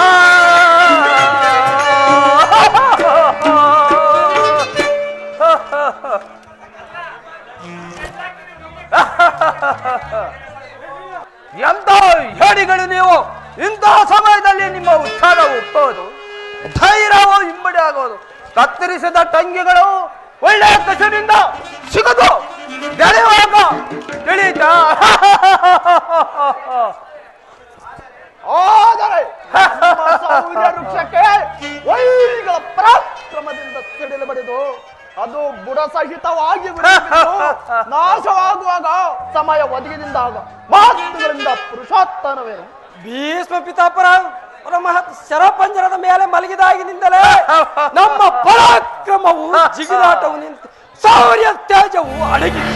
ಎಂತ ಹೇಳಿಗಳು ನೀವು ಇಂತಹ ಸಮಯದಲ್ಲಿ ನಿಮ್ಮ ಉತ್ಸಾಹ ಹುಟ್ಟೋದು ಧೈರ್ಯವು ಇಮ್ಮಡಿ ಆಗೋದು ಕತ್ತರಿಸಿದ ಟಂಗಿಗಳು ಒಳ್ಳೆಯ ಕಸರಿಂದ ಸಿಗದು ಬೆಳೆಯುವಾಗ ತಿಳಿತ ಆದರೆ ವೃಕ್ಷಕ್ಕೆ ವೈರಿಗಳ ಪರಾಕ್ರಮದಿಂದ ಸಿಡಿಲು ಬಡಿದು ಅದು ಬುಡ ಸಹಿತವಾಗಿ ನಾಶವಾಗುವಾಗ ಸಮಯ ಒದಗಿದಿಂದಾಗ ಮಾತುಗಳಿಂದ ಪುರುಷೋತ್ತಮವೇ ಭೀಷ್ಮ ಪಿತಾಪರ ಮಹತ್ ಶರಪಂಜರದ ಮೇಲೆ ಮಲಗಿದಾಗಿನಿಂದಲೇ ನಮ್ಮ ಪರಾಕ್ರಮವು ಜಿಗಿದಾಟವು ನಿಂತು ಶೌರ್ಯ ತ್ಯಾಜವು ಅಡಗಿದೆ.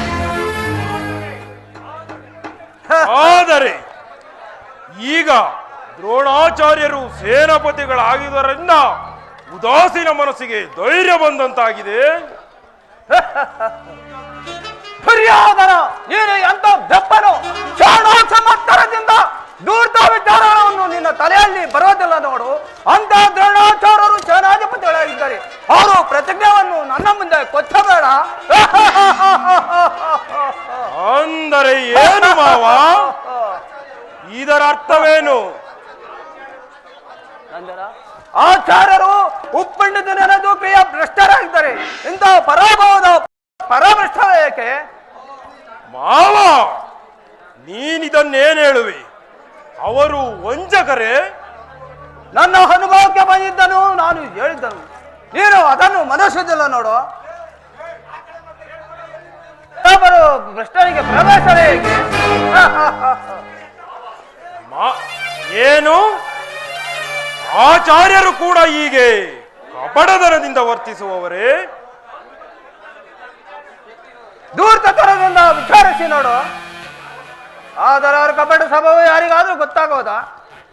ಆದರೆ ಈಗ ದ್ರೋಣಾಚಾರ್ಯರು ಸೇನಾಪತಿಗಳಾಗಿದ್ದರಿಂದ ಉದಾಸೀನ ಮನಸ್ಸಿಗೆ ಧೈರ್ಯ ಬಂದಂತಾಗಿದೆ. ದುರ್ಯೋಧನ, ನೀನು ಎಂತ ಬೆಪ್ಪನು! ಸಮರ್ಥರದಿಂದ ದೂರ್ತ ವಿಚಾರವನ್ನು ನಿನ್ನ ತಲೆಯಲ್ಲಿ ಬರೋದಿಲ್ಲ ನೋಡು. ಅಂತ ದ್ರೋಣಾಚಾರ್ಯರು ಸೇನಾಧಿಪತಿಗಳಾಗಿದ್ದಾರೆ. ಅವರು ಪ್ರತಿಜ್ಞೆಯನ್ನು ನನ್ನ ಮುಂದೆ ಕೊಚ್ಚಬೇಡ. ಅಂದರೆ ಏನು ಮಾವ? ಇದರ ಅರ್ಥವೇನು? ಆಚಾರ್ಯರು ಉಪ್ಪಂಡಿತ ನೆನೆದು ಪ್ರಿಯ ಭ್ರಷ್ಟರಾಗಿದ್ದಾರೆ. ಇಂತಹ ಪರಾಭವದ ಪರಭ್ರಷ್ಟವೇಕೆ ಮಾವ? ನೀನಿದನ್ನೇನು ಹೇಳುವೆ? ಅವರು ವಂಚಕರೇ? ನನ್ನ ಅನುಭವಕ್ಕೆ ಬಂದಿದ್ದನು ನಾನು ಹೇಳಿದ್ದನು. ನೀನು ಅದನ್ನು ಮನಸ್ಸಿಲ್ಲ ನೋಡು. ಒಬ್ಬರು ಭ್ರಷ್ಟರಿಗೆ ಪ್ರವೇಶವೇ ಹೇಗೆ? ಏನು ಆಚಾರ್ಯರು ಕೂಡ ಹೀಗೆ ಕಪಟತನದಿಂದ ವರ್ತಿಸುವವರೇ? ದೂರ್ತತನದಿಂದ ವಿಚಾರಿಸಿ ನೋಡು. ಆದರೆ ಅವರ ಕಪಟ ಸ್ವಭಾವ ಯಾರಿಗಾದ್ರೂ ಗೊತ್ತಾಗೋದಾ?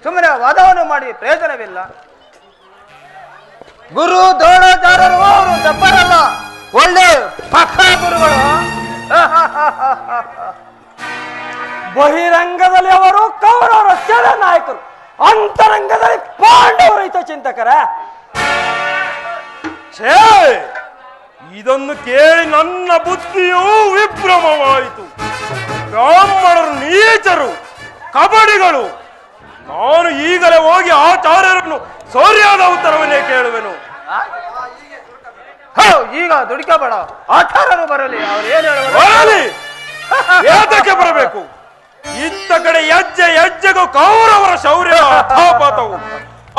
ಸುಮ್ಮನೆ ವಾದವನ್ನು ಮಾಡಿ ಪ್ರಯೋಜನವಿಲ್ಲ. ಗುರು ದ್ರೋಣಾಚಾರ್ಯರು ಅವರು ತಪ್ಪರಲ್ಲ, ಒಳ್ಳೆ ಪಕ್ಕ ಗುರುಗಳು. ಬಹಿರಂಗದಲ್ಲಿ ಅವರು ಕೌರವರ ಸೇನಾ ನಾಯಕರು, ಅಂತರಂಗದಲ್ಲಿ ಪಾಂಡವರ ಹಿತಚಿಂತಕರ. ಛೇ, ಇದನ್ನು ಕೇಳಿ ನನ್ನ ಬುದ್ಧಿಯೂ ವಿಭ್ರಮವಾಯಿತು. ಬ್ರಾಹ್ಮಣರು ನೀಚರು, ಕಬಡಿಗಳು. ನಾನು ಈಗಲೇ ಹೋಗಿ ಆಚಾರ್ಯರನ್ನು ಸರಿಯಾದ ಉತ್ತರವನ್ನೇ ಕೇಳುವೆನು. ಈಗ ದುಡಿಕಬೇಡ, ಆಚಾರ್ಯರು ಬರಲಿ, ಅವ್ರು ಏನ್ ಬರಲಿ. ಏತಕ್ಕೆ ಬರಬೇಕು? ಇತ್ತ ಕಡೆ ಹೆಜ್ಜೆ ಹೆಜ್ಜೆಗೂ ಕೌರವರ ಶೌರ್ಯ ಅರ್ಥಾಪಾತವು,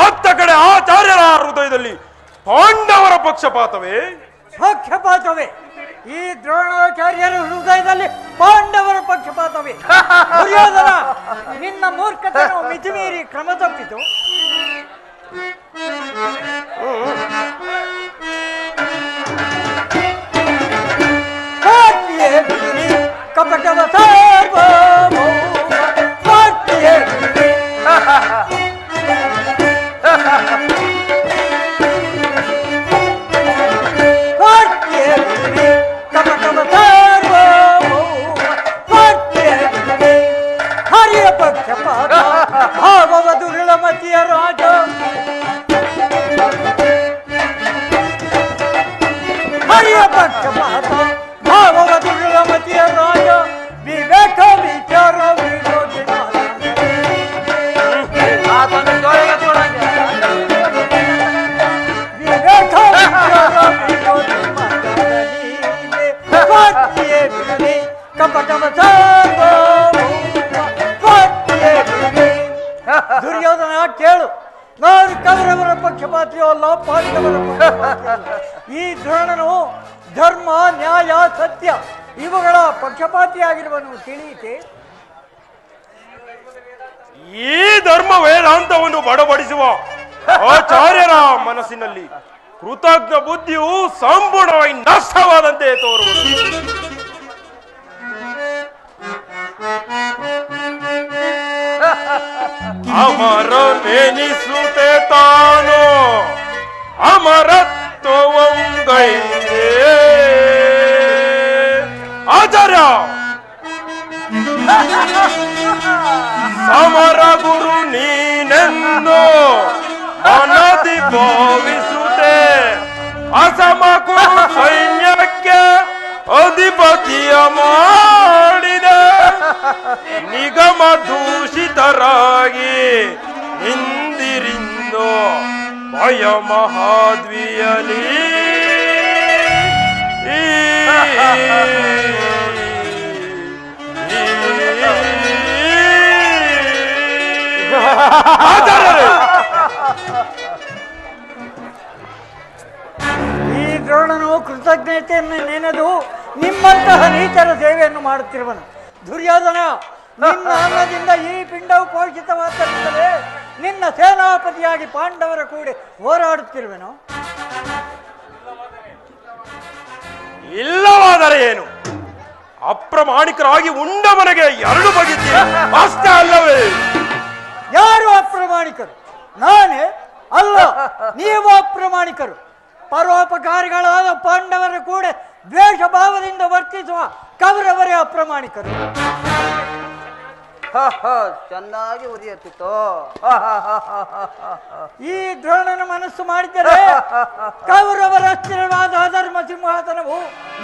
ಅತ್ತ ಕಡೆ ಆಚಾರ್ಯರ ಹೃದಯದಲ್ಲಿ ಪಾಂಡವರ ಪಕ್ಷಪಾತವೇ. ಪಕ್ಷಪಾತವೇ ಈ ದ್ರೋಣಾಚಾರ್ಯರ ಹೃದಯದಲ್ಲಿ ಪಾಂಡವರ ಪಕ್ಷಪಾತವೇ. ದುರ್ಯೋಧನ, ನಿನ್ನ ಮೂರ್ಖತನ ಮಿತಿಮೀರಿ ಕ್ರಮ ತಪ್ಪಿತು. ಕಪಟದ ಹರಿಯ ಪಕ್ಷಪಾತ ಭಾವವ ದುರ್ಳಮತಿಯ ರಾಜ. ಹರಿಯ ಪಕ್ಷಪಾತ ಭಾವವ ದುರ್ಳಮತಿಯ ರಾಜ. ವಿವೇಕ ವಿಚಾರ ವಿರೋಧಿ ವಿವೇಕ ವಿಚಾರ ವಿರೋಧಿ ಕಪಟವ ದುರ್ಯೋಧನ, ಕೇಳು, ನಾನು ಕೌರವರ ಪಕ್ಷಪಾತಿಯೋ ಅಲ್ಲ, ಪಾಂಡವರ ಪಕ್ಷಪಾತಿಯೋ ಅಲ್ಲ. ಈ ದ್ರೋಣನು ಧರ್ಮ, ನ್ಯಾಯ, ಸತ್ಯ ಇವುಗಳ ಪಕ್ಷಪಾತಿಯಾಗಿರುವನು ತಿಳಿಯಿತೆ. ಈ ಧರ್ಮ ವೇದಾಂತವನ್ನು ಬಡಬಡಿಸುವ ಆಚಾರ್ಯರ ಮನಸ್ಸಿನಲ್ಲಿ ಕೃತಜ್ಞ ಬುದ್ಧಿಯು ಸಂಪೂರ್ಣವಾಗಿ ನಷ್ಟವಾದಂತೆ ತೋರುವುದು. ಅಮರನೆನಿಸುತ್ತೆ ತಾನು ಅಮರತ್ವವಂಗೈದೆ. ಆಚಾರ್ಯ, ಸಮರ ಗುರು ನೀನೆಂದು ಮನದಿ ಭಾವಿಸುತ್ತೆ. ಅಸಮ ಕುರು ಸೈನ್ಯಕ್ಕೆ ಅಧಿಪತಿಯ ಮಾಡಿದೆ. ನಿಗಮ ದೂಷಿತರಾಗಿ ಹಿಂದಿರಿಂದು ಭಯ ಮಹಾದ್ವಿಯಲಿ ಈ ದ್ರೋಣನು ಕೃತಜ್ಞತೆಯನ್ನು ನೆನೆದು ನಿಮ್ಮಂತಹ ನೀಚರ ಸೇವೆಯನ್ನು ಮಾಡುತ್ತಿರುವನು. ದುರ್ಯೋಧನ, ನಿನ್ನ ಅನ್ನದಿಂದ ಈ ಪಿಂಡವು ಪೋಷಿತವಾದ್ದರಿಂದಲೇ ನಿನ್ನ ಸೇನಾಪತಿಯಾಗಿ ಪಾಂಡವರ ಕೂಡ ಹೋರಾಡುತ್ತಿರುವೆನು. ಇಲ್ಲವಾದರೆ ಏನು? ಅಪ್ರಮಾಣಿಕರಾಗಿ ಉಂಡ ಮನೆಗೆ ಎರಡು ಬಗೆತೀರಿ, ಅಷ್ಟೇ ಅಲ್ಲವೇ? ಯಾರು ಅಪ್ರಮಾಣಿಕರು? ನಾನೇ ಅಲ್ಲ, ನೀವು ಅಪ್ರಮಾಣಿಕರು. ಪರೋಪಕಾರಿಗಳಾದ ಪಾಂಡವರ ಕೂಡ ದ್ವೇಷ ಭಾವದಿಂದ ವರ್ತಿಸುವ ಕೌರವರೇ ಅಪ್ರಮಾಣಿಕರು. ಚೆನ್ನಾಗಿ ಉರಿಯುತ್ತಿತ್ತು. ಈ ದ್ರೋಣನ ಮನಸ್ಸು ಮಾಡಿದರೆ ಕೌರವರ ಸ್ಥಿರವಾದ ಅಧರ್ಮ ಸಿಂಹಾಸನವು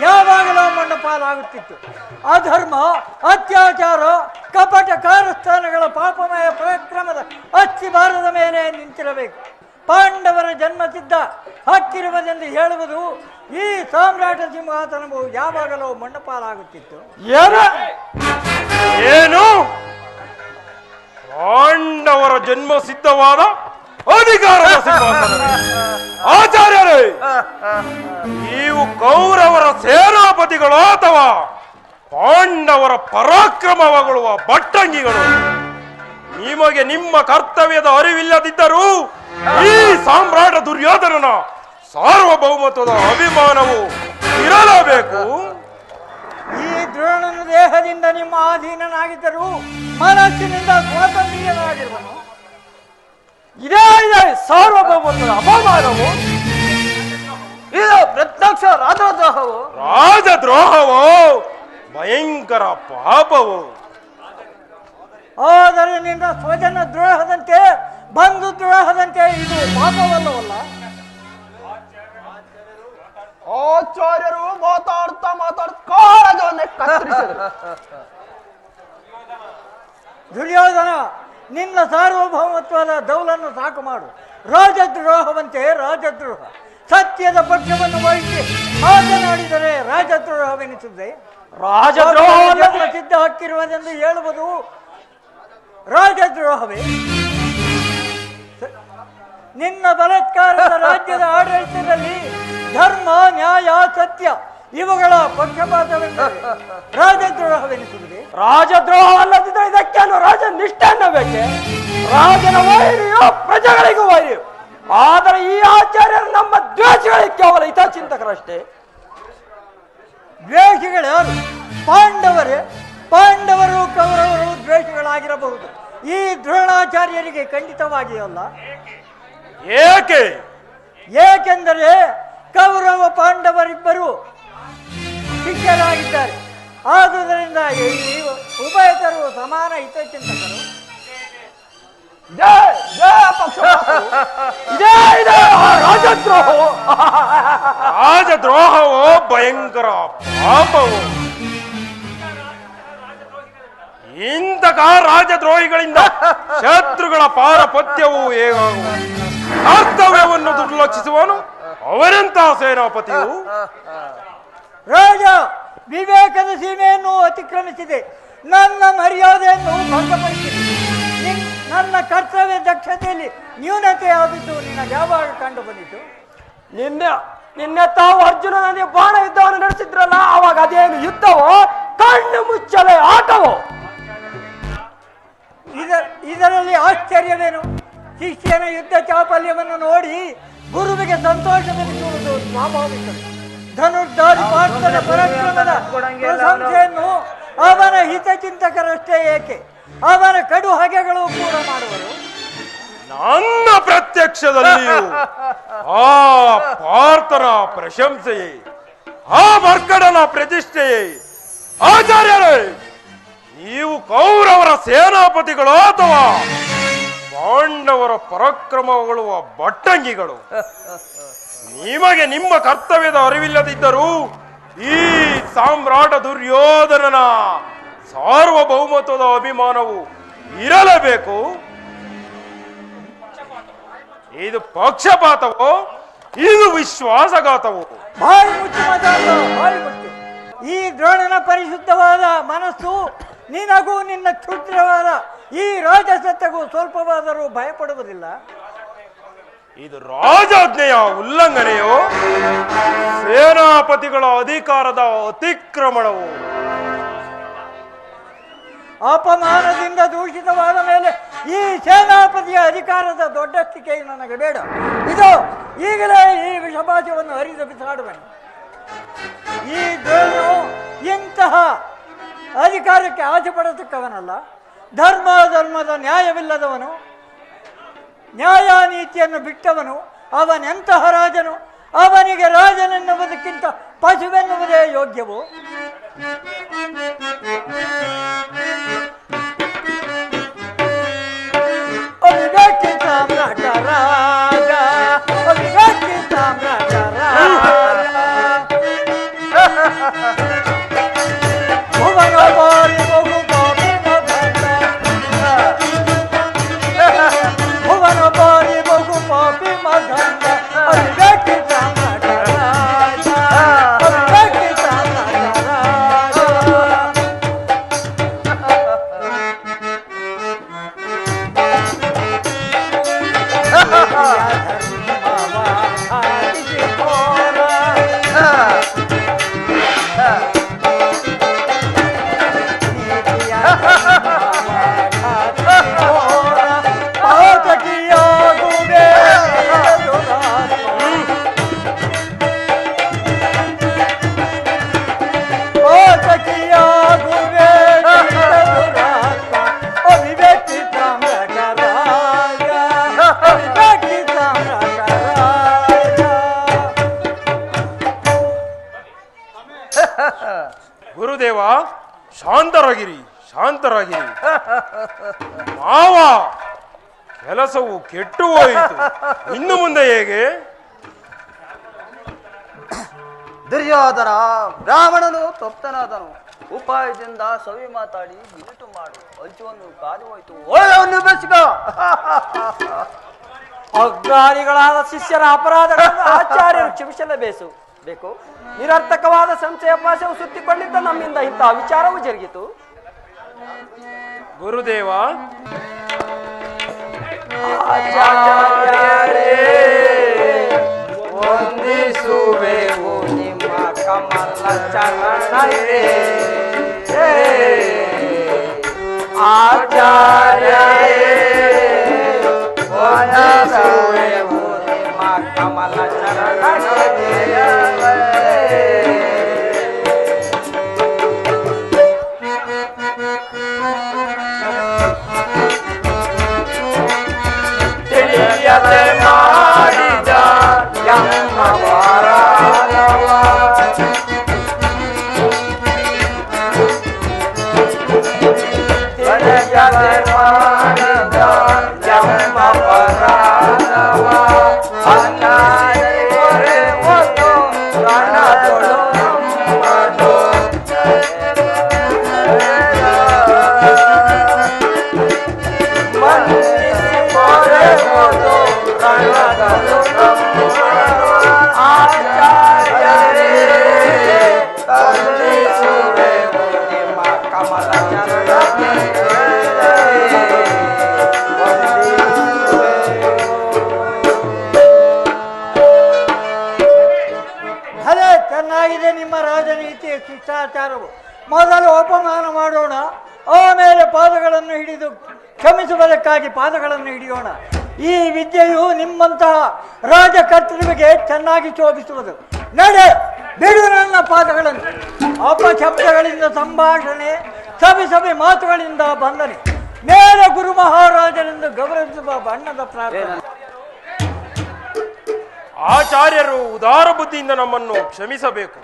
ಯಾವಾಗಲೂ ಮಣ್ಣ ಪಾಲಾಗುತ್ತಿತ್ತು. ಅಧರ್ಮ, ಅತ್ಯಾಚಾರ, ಕಪಟ ಕಾರಸ್ಥಾನಗಳ ಪಾಪಮಯ ಪರಾಕ್ರಮದ ಅಸ್ಥಿಭಾರದ ಮೇಲೆ ನಿಂತಿರಬೇಕು. ಪಾಂಡವರ ಜನ್ಮಸಿದ್ಧ ಹಕ್ಕಿರುವುದೆಂದು ಹೇಳುವುದು ಈ ಸಾಮ್ರಾಟ ಸಿಂಹಾಸನವು ಯಾವಾಗಲೂ ಮಣ್ಣ ಪಾಲಾಗುತ್ತಿತ್ತು. ಏನು? ಪಾಂಡವರ ಜನ್ಮ ಸಿದ್ಧವಾದ ಅಧಿಕಾರದ ಸಿಂಹಾಸನ ಆಚಾರ್ಯರೇ, ನೀವು ಕೌರವರ ಸೇನಾಪತಿಗಳು ಅಥವಾ ಪಾಂಡವರ ಪರಾಕ್ರಮವಗೊಳ್ಳುವ ಭಟ್ಟಂಗಿಗಳು? ನಿಮಗೆ ನಿಮ್ಮ ಕರ್ತವ್ಯದ ಅರಿವಿಲ್ಲದಿದ್ದರೂ ಈ ಸಾಮ್ರಾಟ ದುರ್ಯೋಧನನ ಸಾರ್ವಭೌಮತ್ವದ ಅಭಿಮಾನವು ಇರಲೇಬೇಕು. ಈ ದ್ರೋಣನ ದೇಹದಿಂದ ನಿಮ್ಮ ಅಧೀನನಾಗಿದ್ದರೂ ಮನಸ್ಸಿನಿಂದ ಸ್ವಾತಂತ್ರ್ಯನಾಗಿರುವನು. ಇದೇ ಇದೆ ಸಾರ್ವಭೌಮತ್ವದ ಅಪಮಾನವು. ಇದು ಪ್ರತ್ಯಕ್ಷ ರಾಜದ್ರೋಹವು. ರಾಜದ್ರೋಹವೋ ಭಯಂಕರ ಪಾಪವು. ಆದರೆ ನಿನ್ನ ಸ್ವಜನ ದ್ರೋಹದಂತೆ ಬಂಧು ದ್ರೋಹದಂತೆ ಇದು ಪಾಪವಲ್ಲವಲ್ಲ. ಆಚಾರ್ಯರು ಮಾತಾಡ್ತಾ ಕಾಳಗವನ್ನೇ ಕತ್ತರಿಸಿದರು. ದುರ್ಯೋಧನ, ನಿನ್ನ ಸಾರ್ವಭೌಮತ್ವದ ದೌಲನ್ನು ಸಾಕು ಮಾಡು. ರಾಜದ್ರೋಹವಂತೆ ರಾಜದ್ರೋಹ. ಸತ್ಯದ ಪಕ್ಷವನ್ನು ವಹಿಸಿ ಮಾತನಾಡಿದರೆ ರಾಜದ್ರೋಹವೆನಿಸುತ್ತದೆ. ರಾಜದ್ರೋಹ ಸಿದ್ಧ ಹಕ್ಕಿರುವುದೆಂದು ಹೇಳುವುದು ರಾಜದ್ರೋಹವೇ? ನಿನ್ನ ಬಲಾತ್ಕಾರದ ರಾಜ್ಯದ ಆಡಳಿತದಲ್ಲಿ ಧರ್ಮ, ನ್ಯಾಯ, ಸತ್ಯ ಇವುಗಳ ಪಕ್ಷಪಾತವೆಂದರೆ ರಾಜದ್ರೋಹವೆನಿಸುತ್ತದೆ. ರಾಜದ್ರೋಹ ಅಲ್ಲದಿದ್ದರೆ ಇದಕ್ಕೇನು ರಾಜ ನಿಷ್ಠೆ ಅನ್ನಬೇಕೆ? ರಾಜನ ವೈರಿಯೋ ಪ್ರಜೆಗಳಿಗೂ ವೈರಿಯೋ. ಆದರೆ ಈ ಆಚಾರ್ಯರು ನಮ್ಮ ದ್ವೇಷಗಳಿಗೆ ಕೇವಲ ಹಿತಚಿಂತಕರಷ್ಟೇ. ದ್ವೇಷಗಳು ಯಾರು? ಪಾಂಡವರೇ. ಪಾಂಡವರು ಕೌರವರು ದ್ವೇಷಗಳಾಗಿರಬಹುದು. ಈ ದ್ರೋಣಾಚಾರ್ಯರಿಗೆ ಖಂಡಿತವಾಗಿಯೂ ಅಲ್ಲ. ಏಕೆ? ಏಕೆಂದರೆ ಕೌರವ ಪಾಂಡವರಿಬ್ಬರು ಶಿಷ್ಯರಾಗಿದ್ದಾರೆ. ಆದುದರಿಂದ ಈ ಉಭಯತರು ಸಮಾನ ಹಿತಚಿಂತಕರು. ರಾಜದ್ರೋಹವು ರಾಜದ್ರೋಹವೋ ಭಯಂಕರ ಪಾಪವು. ಇಂತಹ ರಾಜದ್ರೋಹಿಗಳಿಂದ ಶತ್ರುಗಳ ಪಾರಪತ್ಯವು ಹೇಗಾಗುವುದು? ಕರ್ತವ್ಯವನ್ನು ದುರ್ಲಕ್ಷಿಸುವನು ಅವರೆಂತಹ ಸೇನಾಪತಿಯು? ರಾಜ ವಿವೇಕದ ಸೀಮೆಯನ್ನು ಅತಿಕ್ರಮಿಸಿದೆ. ನನ್ನ ಮರ್ಯಾದೆಯನ್ನು ಭಂಗಪಡಿಸಿದೆ. ನನ್ನ ಕರ್ತವ್ಯ ದಕ್ಷತೆಯಲ್ಲಿ ನ್ಯೂನತೆ ಆಗಿದ್ದು ನಿನಗೆ ಯಾವಾಗ ಕಂಡು ಬಂದಿತು? ನಿನ್ನೆ ತಾವು ಅರ್ಜುನನಿಗೆ ಬಾಣ ಯುದ್ಧವನ್ನು ನಡೆಸಿದ್ರಲ್ಲ, ಆವಾಗ ಅದೇನು ಯುದ್ಧವೋ ಕಣ್ಣು ಮುಚ್ಚಲೆ ಆಟವೋ? ಇದರಲ್ಲಿ ಆಶ್ಚರ್ಯವೇನು? ಶಿಷ್ಯನ ಯುದ್ಧ ಚಾಪಲ್ಯವನ್ನು ನೋಡಿ ಗುರುವಿಗೆ ಸಂತೋಷವೆನಿಸುವುದು ಸ್ವಾಭಾವಿಕ. ಧನುರ್ಧಾರಿ ಪಾರ್ಥನ ಪರಾಕ್ರಮದ ಪ್ರಶಂಸೆಯನ್ನು ಅವನ ಹಿತಚಿಂತಕರಷ್ಟೇ ಏಕೆ, ಅವನ ಕಡು ಹಗೆಗಳು ಕೂಡ ಮಾಡುವರು. ನನ್ನ ಪ್ರತ್ಯಕ್ಷದಲ್ಲಿಯೂ ಆ ಪಾರ್ಥನ ಪ್ರಶಂಸೆಯೇ, ಆ ಮರ್ಕಡನ ಪ್ರತಿಷ್ಠೆಯೇ. ಆಚಾರ್ಯರೇ, ನೀವು ಕೌರವರ ಸೇನಾಪತಿಗಳು ಅಥವಾ ಪಾಂಡವರ ಪರಾಕ್ರಮಗೊಳ್ಳುವ ಭಟ್ಟಂಗಿಗಳು? ನಿಮಗೆ ನಿಮ್ಮ ಕರ್ತವ್ಯದ ಅರಿವಿಲ್ಲದಿದ್ದರೂ ಈ ಸಾಮ್ರಾಟ ದುರ್ಯೋಧನನ ಸಾರ್ವಭೌಮತ್ವದ ಅಭಿಮಾನವು ಇರಲೇಬೇಕು. ಇದು ಪಕ್ಷಪಾತವೋ? ಇದು ವಿಶ್ವಾಸಘಾತವೋ? ಬಾಯಿ ಮುಚ್ಚಿ ಮಾತಾಡೋ, ಬಾಯಿ ಮುಚ್ಚಿ. ಈ ದ್ರೋಣನ ಪರಿಶುದ್ಧವಾದ ಮನಸ್ಸು ನಿನಗೂ ನಿನ್ನ ಕ್ಷುದ್ರವಾದ ಈ ರಾಜಸತ್ತೆಗೂ ಸ್ವಲ್ಪವಾದರೂ ಭಯಪಡುವುದಿಲ್ಲ. ಇದು ರಾಜಾಜ್ಞೆಯ ಉಲ್ಲಂಘನೆಯೋ ಸೇನಾಪತಿಗಳ ಅಧಿಕಾರದ ಅತಿಕ್ರಮಣವು? ಅಪಮಾನದಿಂದ ದೂಷಿತವಾದ ಮೇಲೆ ಈ ಸೇನಾಪತಿಯ ಅಧಿಕಾರದ ದೊಡ್ಡಸ್ತಿಕೆ ನನಗೆ ಬೇಡ. ಇದು ಈಗಲೇ ಈ ವಿಷಭಾಷವನ್ನು ಹರಿದು ಬಿಸಾಡುವೆನು. ಈ ದ್ರೋಣನು ಇಂತಹ ಅಧಿಕಾರಕ್ಕೆ ಆಸೆ ಪಡತಕ್ಕವನಲ್ಲ. ಧರ್ಮದ ನ್ಯಾಯವಿಲ್ಲದವನು, ನ್ಯಾಯ ನೀತಿಯನ್ನು ಬಿಟ್ಟವನು. ಅವನೆಂತಹ ರಾಜನು? ಅವನಿಗೆ ರಾಜನೆನ್ನುವುದಕ್ಕಿಂತ ಪಶುವೆನ್ನುವುದೇ ಯೋಗ್ಯವು. ಅವಿವೇಕಿ ಸಾಮ್ರಾಟ ರಾಜ, ಅವಿವೇಕಿ ಸಾಮ್ರಾಟ ರಾಜ, ಭುವನ ಬಾರಿ ಬಹು ಪಾಪಿನ ದಂಡ, ಭುವನ ಬಾರಿ ಬಹು ಪಾಪಿ ಮದಂಡ. ಅವಿವೇಕಿ ಸಾಮ್ರಾಟ ರಾಜ, ಅವಿವೇಕಿ ಸಾಮ್ರಾಟ ರಾಜ. ಗುರುದೇವ, ಶಾಂತರಾಗಿರಿ, ಶಾಂತರಾಗಿರಿ. ಮಾವ, ಕೆಲಸವು ಕೆಟ್ಟು ಹೋಯಿತು, ಇನ್ನು ಮುಂದೆ ಹೇಗೆ? ದುರ್ಯೋಧನ ಬ್ರಾಹ್ಮಣನು ತಪ್ತನಾದನು. ಉಪಾಯದಿಂದ ಸವಿ ಮಾತಾಡಿ ಮಿಲಿಟು ಮಾಡು. ಅಂಚುವನ್ನು ಕಾದು ಹೋಯಿತು. ಒಳ್ಳೆಯನ್ನು ಬೆಳೆಸಿಕ. ಅಜ್ಞಾನಿಗಳಾದ ಶಿಷ್ಯರ ಅಪರಾಧಗಳನ್ನು ಆಚಾರ್ಯರು ಕ್ಷಮಿಸಲೇಬೇಕು. ನಿರರ್ಥಕವಾದ ಸಂಶಯ ಪಾಶವು ಸುತ್ತಿಕೊಂಡಿದ್ದ ನಮ್ಮಿಂದ ಇಂತಹ ವಿಚಾರವು ಜರುಗಿತು. ಗುರುದೇವ, ವಂದಿಸುವೆವು ನಿಮ್ಮ ಕಮಲ ಚರಣಕ್ಕೆ. ವಂದಿಸುವೆವು ನಿಮ್ಮ ಕಮಲ ಚರಣಕ್ಕೆ. ತಿಳಿಯದೆ ಮಾಡಿದ ಎಂಬ ಪರಾಧವ. ತಿಳಿಯದೆ ಮಾಡಿದ ಎಂಬ ಪರಾಧವ. ಅನ್ನಾದರೆ ಒಂದು ರಣದೊಳು ನಮ್ಮದು. ಮನ್ನಿಸಿ ಮೊರೆವುದು ರಣದೊಳು ನಮ್ಮದು. ಆಚಾರ್ಯರೇ, ವಂದಿಸುವೆವು ನಿಮ್ಮ ಕಮಲ ಚರಣಕ್ಕೆ. ಅದೇ ಚೆನ್ನಾಗಿದೆ ನಿಮ್ಮ ರಾಜನೀತಿಯ ಶಿಷ್ಟಾಚಾರವು. ಮೊದಲು ಅಪಮಾನ ಮಾಡೋಣ, ಆಮೇಲೆ ಪಾದಗಳನ್ನು ಹಿಡಿದು ಕ್ಷಮಿಸುವುದಕ್ಕಾಗಿ ಪಾದಗಳನ್ನು ಹಿಡಿಯೋಣ. ಈ ವಿದ್ಯೆಯು ನಿಮ್ಮಂತಹ ರಾಜಕರ್ತೃವಿಗೆ ಚೆನ್ನಾಗಿ ಶೋಭಿಸುವುದು. ನಡೆ, ಬಿಡು ನನ್ನ ಪಾದಗಳನ್ನು. ಅಪಶಬ್ದಗಳಿಂದ ಸಂಭಾಷಣೆ, ಸಭೆ ಮಾತುಗಳಿಂದ ಬಂಧನೆ. ಮೇಲೆ ಗುರು ಮಹಾರಾಜನೆಂದು ಗೌರವಿಸುವ ಬಣ್ಣದ ಪ್ರಾರ್ಥನೆ. ಆಚಾರ್ಯರು ಉದಾರ ಬುದ್ಧಿಯಿಂದ ನಮ್ಮನ್ನು ಕ್ಷಮಿಸಬೇಕು.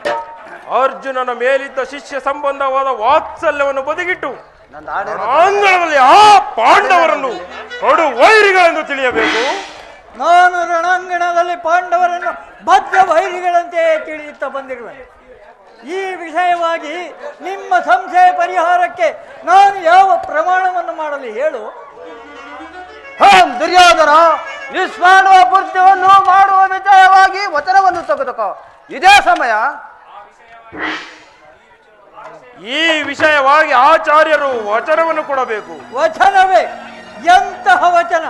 ಅರ್ಜುನನ ಮೇಲಿದ್ದ ಶಿಷ್ಯ ಸಂಬಂಧವಾದ ವಾತ್ಸಲ್ಯವನ್ನು ಬದಿಗಿಟ್ಟು ಅಂಗಳದಲ್ಲಿ ಆ ಪಾಂಡವರನ್ನು ಕಡು ವೈರಿಗಳೆಂದು ತಿಳಿಯಬೇಕು. ನಾನು ರಣಾಂಗಣದಲ್ಲಿ ಪಾಂಡವರನ್ನು ಬದ್ಧ ವೈರಿಗಳಂತೆ ತಿಳಿಯುತ್ತಾ ಬಂದಿರುವೆ. ಈ ವಿಷಯವಾಗಿ ನಿಮ್ಮ ಸಂಶಯ ಪರಿಹಾರಕ್ಕೆ ನಾನು ಯಾವ ಪ್ರಮಾಣವನ್ನು ಮಾಡಲಿ ಹೇಳು. ದುರ್ಯೋಧನ, ನಿಷ್ಮಾಡುವ ಕೃತ್ಯವನ್ನು ಮಾಡುವ ವಿಜಯವಾಗಿ ವಚನವನ್ನು ತೆಗೆದುಕೋ. ಇದೇ ಸಮಯ. ಈ ವಿಷಯವಾಗಿ ಆಚಾರ್ಯರು ವಚನವನ್ನು ಕೊಡಬೇಕು. ವಚನವೇ? ಎಂತಹ ವಚನ?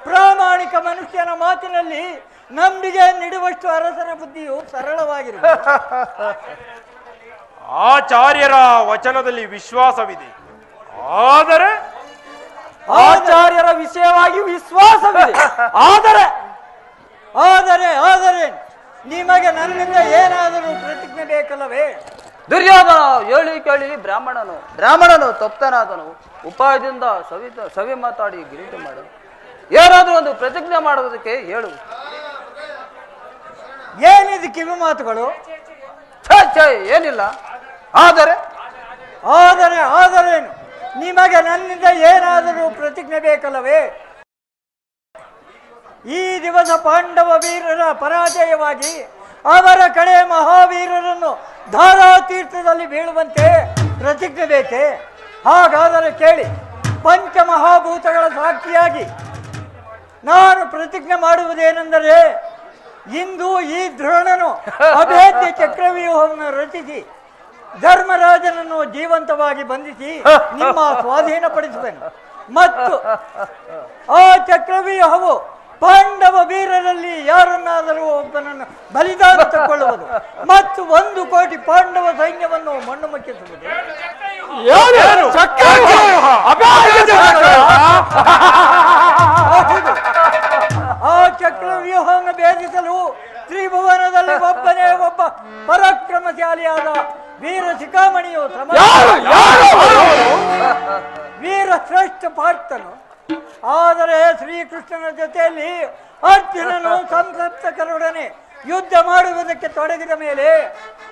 ಪ್ರಾಮಾಣಿಕ ಮನುಷ್ಯನ ಮಾತಿನಲ್ಲಿ ನಂಬಿಕೆ ನೀಡುವಷ್ಟು ಅರಸನ ಬುದ್ಧಿಯು ಸರಳವಾಗಿರುವುದು. ಆಚಾರ್ಯರ ವಚನದಲ್ಲಿ ವಿಶ್ವಾಸವಿದೆ, ಆದರೆ ಆಚಾರ್ಯರ ವಿಷಯವಾಗಿ ವಿಶ್ವಾಸವಿದೆ. ಆದರೆ ಆದರೆ ಆದರೆ ನಿಮಗೆ ನನ್ನಿಂದ ಏನಾದರೂ ಪ್ರತಿಜ್ಞೆ ಬೇಕಲ್ಲವೇ? ದುರ್ಯೋಧನ, ಹೇಳಿ ಕೇಳಿ ಬ್ರಾಹ್ಮಣನು ತಪ್ತನಾದನು. ಉಪಾಯದಿಂದ ಸವಿ ಮಾತಾಡಿ ಗಿರೀಟ ಮಾಡು. ಏನಾದರೂ ಒಂದು ಪ್ರತಿಜ್ಞೆ ಮಾಡುವುದಕ್ಕೆ ಹೇಳು. ಏನಿದು ಕಿವಿ ಮಾತುಗಳು? ಛೇ, ಏನಿಲ್ಲ. ಆದರೆ ಆದರೆ ಆದರೇನು? ನಿಮಗೆ ನನ್ನಿಂದ ಏನಾದರೂ ಪ್ರತಿಜ್ಞೆ ಬೇಕಲ್ಲವೇ? ಈ ದಿವಸ ಪಾಂಡವ ವೀರರ ಪರಾಜಯವಾಗಿ ಅವರ ಕಡೆ ಮಹಾವೀರರನ್ನು ಧಾರಾತೀರ್ಥದಲ್ಲಿ ಬೀಳುವಂತೆ ಪ್ರತಿಜ್ಞೆ ಬೇಕೆ? ಹಾಗಾದರೆ ಕೇಳಿ. ಪಂಚಮಹಾಭೂತಗಳ ಸಾಕ್ಷಿಯಾಗಿ ನಾನು ಪ್ರತಿಜ್ಞೆ ಮಾಡುವುದೇನೆಂದರೆ, ಇಂದು ಈ ದ್ರೋಣನು ಅಭೇದ್ಯ ಚಕ್ರವ್ಯೂಹವನ್ನು ರಚಿಸಿ ಧರ್ಮರಾಜನನ್ನು ಜೀವಂತವಾಗಿ ಬಂಧಿಸಿ ನಿಮ್ಮ ಸ್ವಾಧೀನಪಡಿಸುವೆನು. ಮತ್ತು ಆ ಚಕ್ರವ್ಯೂಹವು ಪಾಂಡವ ವೀರರಲ್ಲಿ ಯಾರನ್ನಾದರೂ ಒಬ್ಬನನ್ನು ಬಲಿದಾನ ತಗೊಳ್ಳುವುದು ಮತ್ತು 1 ಕೋಟಿ ಪಾಂಡವ ಸೈನ್ಯವನ್ನು ಮಣ್ಣು ಮುಚ್ಚಿಸುವುದು. ಆ ಚಕ್ರವ್ಯೂಹವನ್ನು ಭೇದಿಸಲು ತ್ರಿಭುವನದಲ್ಲಿ ಒಬ್ಬನೇ ಒಬ್ಬ ಪರಾಕ್ರಮಶಾಲಿಯಾದ ವೀರ ಶಿಖಾಮಣಿಯು ವೀರ ಶ್ರೇಷ್ಠ ಪಾರ್ಥನು. ಆದರೆ ಶ್ರೀಕೃಷ್ಣನ ಜೊತೆಯಲ್ಲಿ ಅರ್ಜುನನು ಸಂಸಪ್ತಕರೊಡನೆ ಯುದ್ಧ ಮಾಡುವುದಕ್ಕೆ ತೊಡಗಿದ ಮೇಲೆ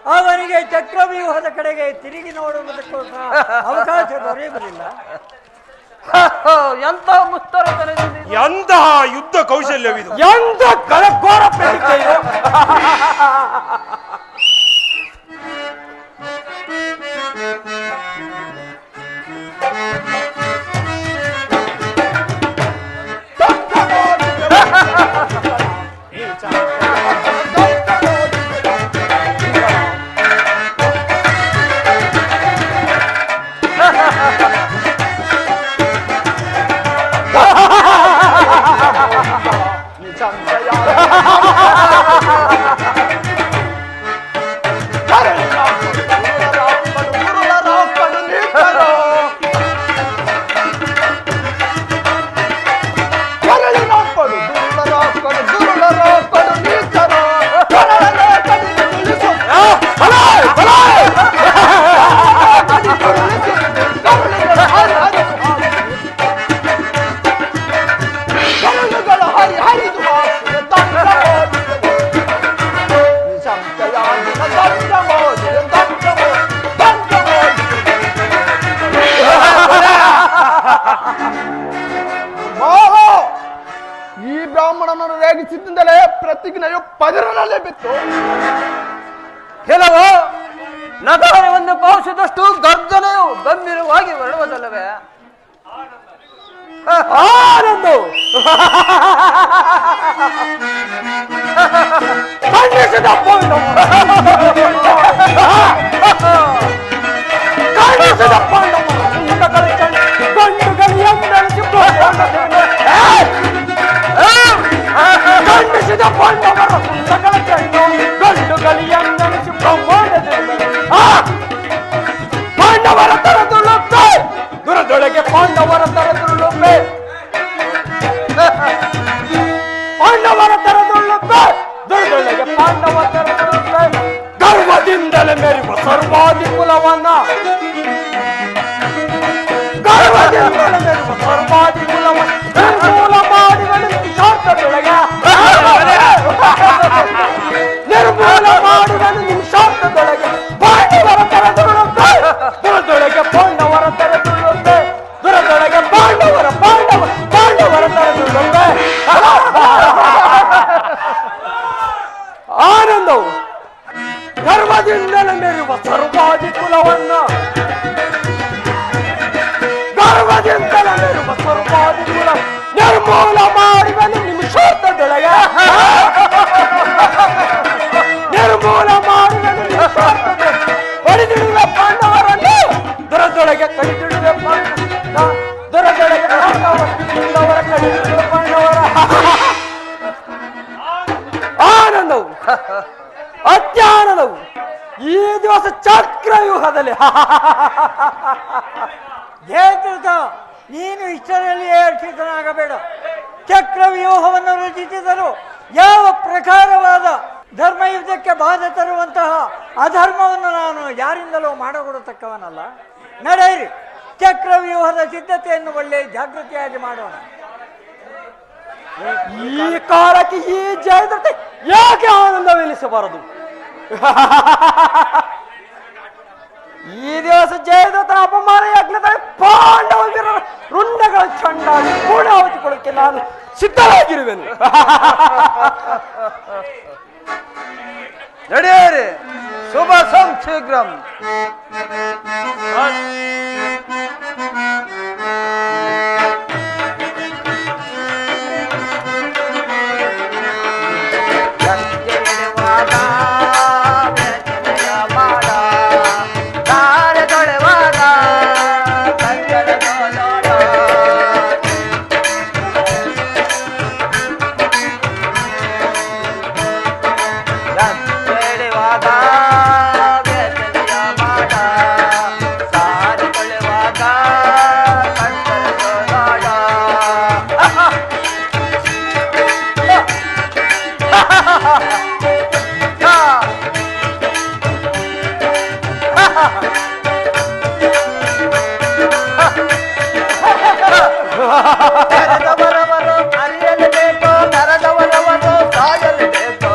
ಅವನಿಗೆ ಚಕ್ರವ್ಯೂಹದ ಕಡೆಗೆ ತಿರುಗಿ ನೋಡುವುದಕ್ಕೂ ಸಹ ಅವಕಾಶ ದೊರೆಯುವುದಿಲ್ಲ. ಎಂತ ಮುಸ್ತರತನದಿಂದ ಎಂತಹ ಯುದ್ಧ ಕೌಶಲ್ಯವಿದು! ಎಂತ ಕಳಘೋರ ಪ್ರತಿಜ್ಞೆ ಇದು! ಈ ಬ್ರಾಹ್ಮಣನನ್ನು ರೇಗಿಸಿದ್ದಲೇ ಪ್ರತಿಜ್ಞೆಯು ಪದರಲ್ಲೇ ಬಿತ್ತು. ಕೆಲವು ನಗರವನ್ನು ಪಾವಿಸಿದಷ್ಟು ಗರ್ಜನೆಯು ಗಂಭೀರವಾಗಿ ಹೊರಡುವುದಲ್ಲವೇ? ಆನಂದು ಖಂಡಿಸಿದ ಪಾಂಡವ ಖಂಡಿಸಿದ ಪಾಂಡವ ಗಂಡುಗಳು ಎಂದೆನಿಸಿ ಖಂಡಿಸಿದ ಪಾಂಡವರ ಸುಂದಗಳ ಚೆಂಡು ಗಂಡುಗಳು ಎಂದೆನಿಸಿ ಪಾಂಡವರ ತರದುಳ್ಳುತ್ತೆ ದುರದೊಳಗೆ ಪಾಂಡವರ ತರದುಳ್ಳುತ್ತೆ ಪಾಂಡವರ ತರದುಳ್ಳುತ್ತೆ ದುರದೊಳಗೆ ಪಾಂಡವ ತರದುಳ್ಳುತ್ತೆ ಗರ್ವದಿಂದಲೇ ಮೆರೆಯುವ ಸರ್ವಾದಿ ಕುಲವನ್ನ ಗರ್ವದಿಂದಲೇ ಮೆರೆಯುವ ಸರ್ವಾದಿ ಕುಲವನ್ನ ನಿರ್ಮೂಲ ಮಾಡಿಗಳು ನಿಮಿಷಾರ್ಥದೊಳಗೆ ನಿರ್ಮೂಲ ಮಾಡಿಗಳು ನಿಮಿಷಾರ್ಥದೊಳಗೆ ಪಾಂಡವರ ತರದುಳ್ಳುತ್ತೆ ದುರದೊಳಗೆ ಪಾಂಡವರ ತರದುಳ್ಳುತ್ತೆ ದುರದೊಳಗೆ ಪಾಂಡವರ ತರದುಳ್ಳುತ್ತೆ ಆನಂದವು ಗರ್ವದಿಂದಲೇ ಮೆರೆಯುವ ಸರ್ವಾದಿ ಕುಲವನ್ನ ಗರ್ವದಿಂದಲೇ ಮೆರೆಯುವ ಸರ್ವಾದಿ ಕುಲ ನಿರ್ಮೂಲ ಮಾಡುವನು ನಿಮಿಷಾರ್ಥದೊಳಗೆ ನಿರ್ಮೂಲ ಮಾಡುವನು ನಿಮಿಷಾರ್ಥದೊಳಗೆ ಹೊಡೆದಿಡುವ ಪಾಂಡವರನ್ನು ದುರದೊಳಗೆ ಕಡಿದಿಡುವ ದುರದೊಳಗೆ ಪಾಂಡವರ ಕಡಿದಿಡುವ ಪಾಂಡವರ ಆನಂದವು ಅತ್ಯಾನಂದವು ಈ ದಿವಸ ಚಕ್ರವ್ಯೂಹದಲ್ಲಿ ಜಯದ್ರಥ, ನೀನು ಇಷ್ಟರಲ್ಲಿ ಏರ್ಷಿತನಾಗಬೇಡ. ಚಕ್ರವ್ಯೂಹವನ್ನು ರಚಿಸಿದರು ಯಾವ ಪ್ರಕಾರವಾದ ಧರ್ಮಯುದ್ಧಕ್ಕೆ ಬಾಧೆ ತರುವಂತಹ ಅಧರ್ಮವನ್ನು ನಾನು ಯಾರಿಂದಲೂ ಮಾಡಕೊಡತಕ್ಕವನಲ್ಲ. ನಡೆಯಿರಿ, ಚಕ್ರವ್ಯೂಹದ ಸಿದ್ಧತೆಯನ್ನು ಒಳ್ಳೆ ಜಾಗೃತಿಯಾಗಿ ಮಾಡೋಣ. ಈ ಕಾಲಕ್ಕೆ ಈ ಜಯದ್ರತೆ ಯಾಕೆ ಆನಂದವೆನಿಸಬಾರದು? ಈ ದಿವಸ ಜಯದ್ರಥನ ಅಪಮಾನಯಾಗ್ಲದ ಪಾಂಡವ ವೀರರ ರುಂಡಗಳ ಚಂಡಾಗಿ ಪೂರ್ಣಾವತಿಕೊಳ್ಳಕ್ಕೆ ನಾನು ಸಿದ್ಧವಾಗಿರುವೆನು. ನಡೆಯಿರಿ, ಶುಭ ಸಂಶೀಘ್ರಂ. ನರದವರವರು ಅರಿಯಲೇಬೇಕು, ನರದವರವರು ಸಾಯಲೇಬೇಕು.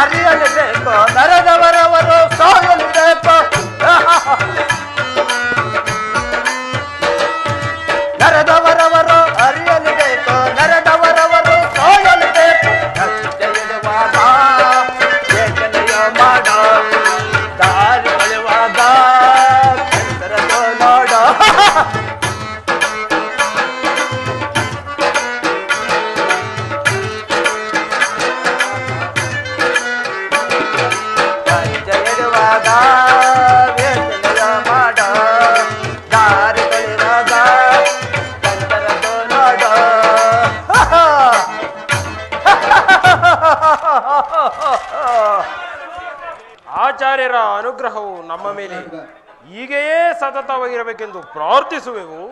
ಅರಿಯಲೇಬೇಕು, ನರದವರವರು ಸಾಯಲೇಬೇಕು. ನರದವರವರು ಅರಿಯಲೇಬೇಕು, ನರದವರವರು ಸಾಯಲೇಬೇಕು. ಇಡುವಾಗ ಯೋಚನೆಯ ಮಾಡ, ದಾರಿ ಹೊಳೆವಾಗ ಚಂದ್ರದು ನೋಡ. ಇಡುವಾಗ ಯೋಚನೆಯ ಮಾಡ, ದಾರಿ ಹೊಳೆವಾಗ ಚಂದ್ರದು ನೋಡ. ಆಚಾರ್ಯರ ಅನುಗ್ರಹವು ನಮ್ಮ ಮೇಲೆ ಹೀಗೆಯೇ ಸತತವಾಗಿರಬೇಕೆಂದು ಪ್ರಾರ್ಥಿಸುವೆವು.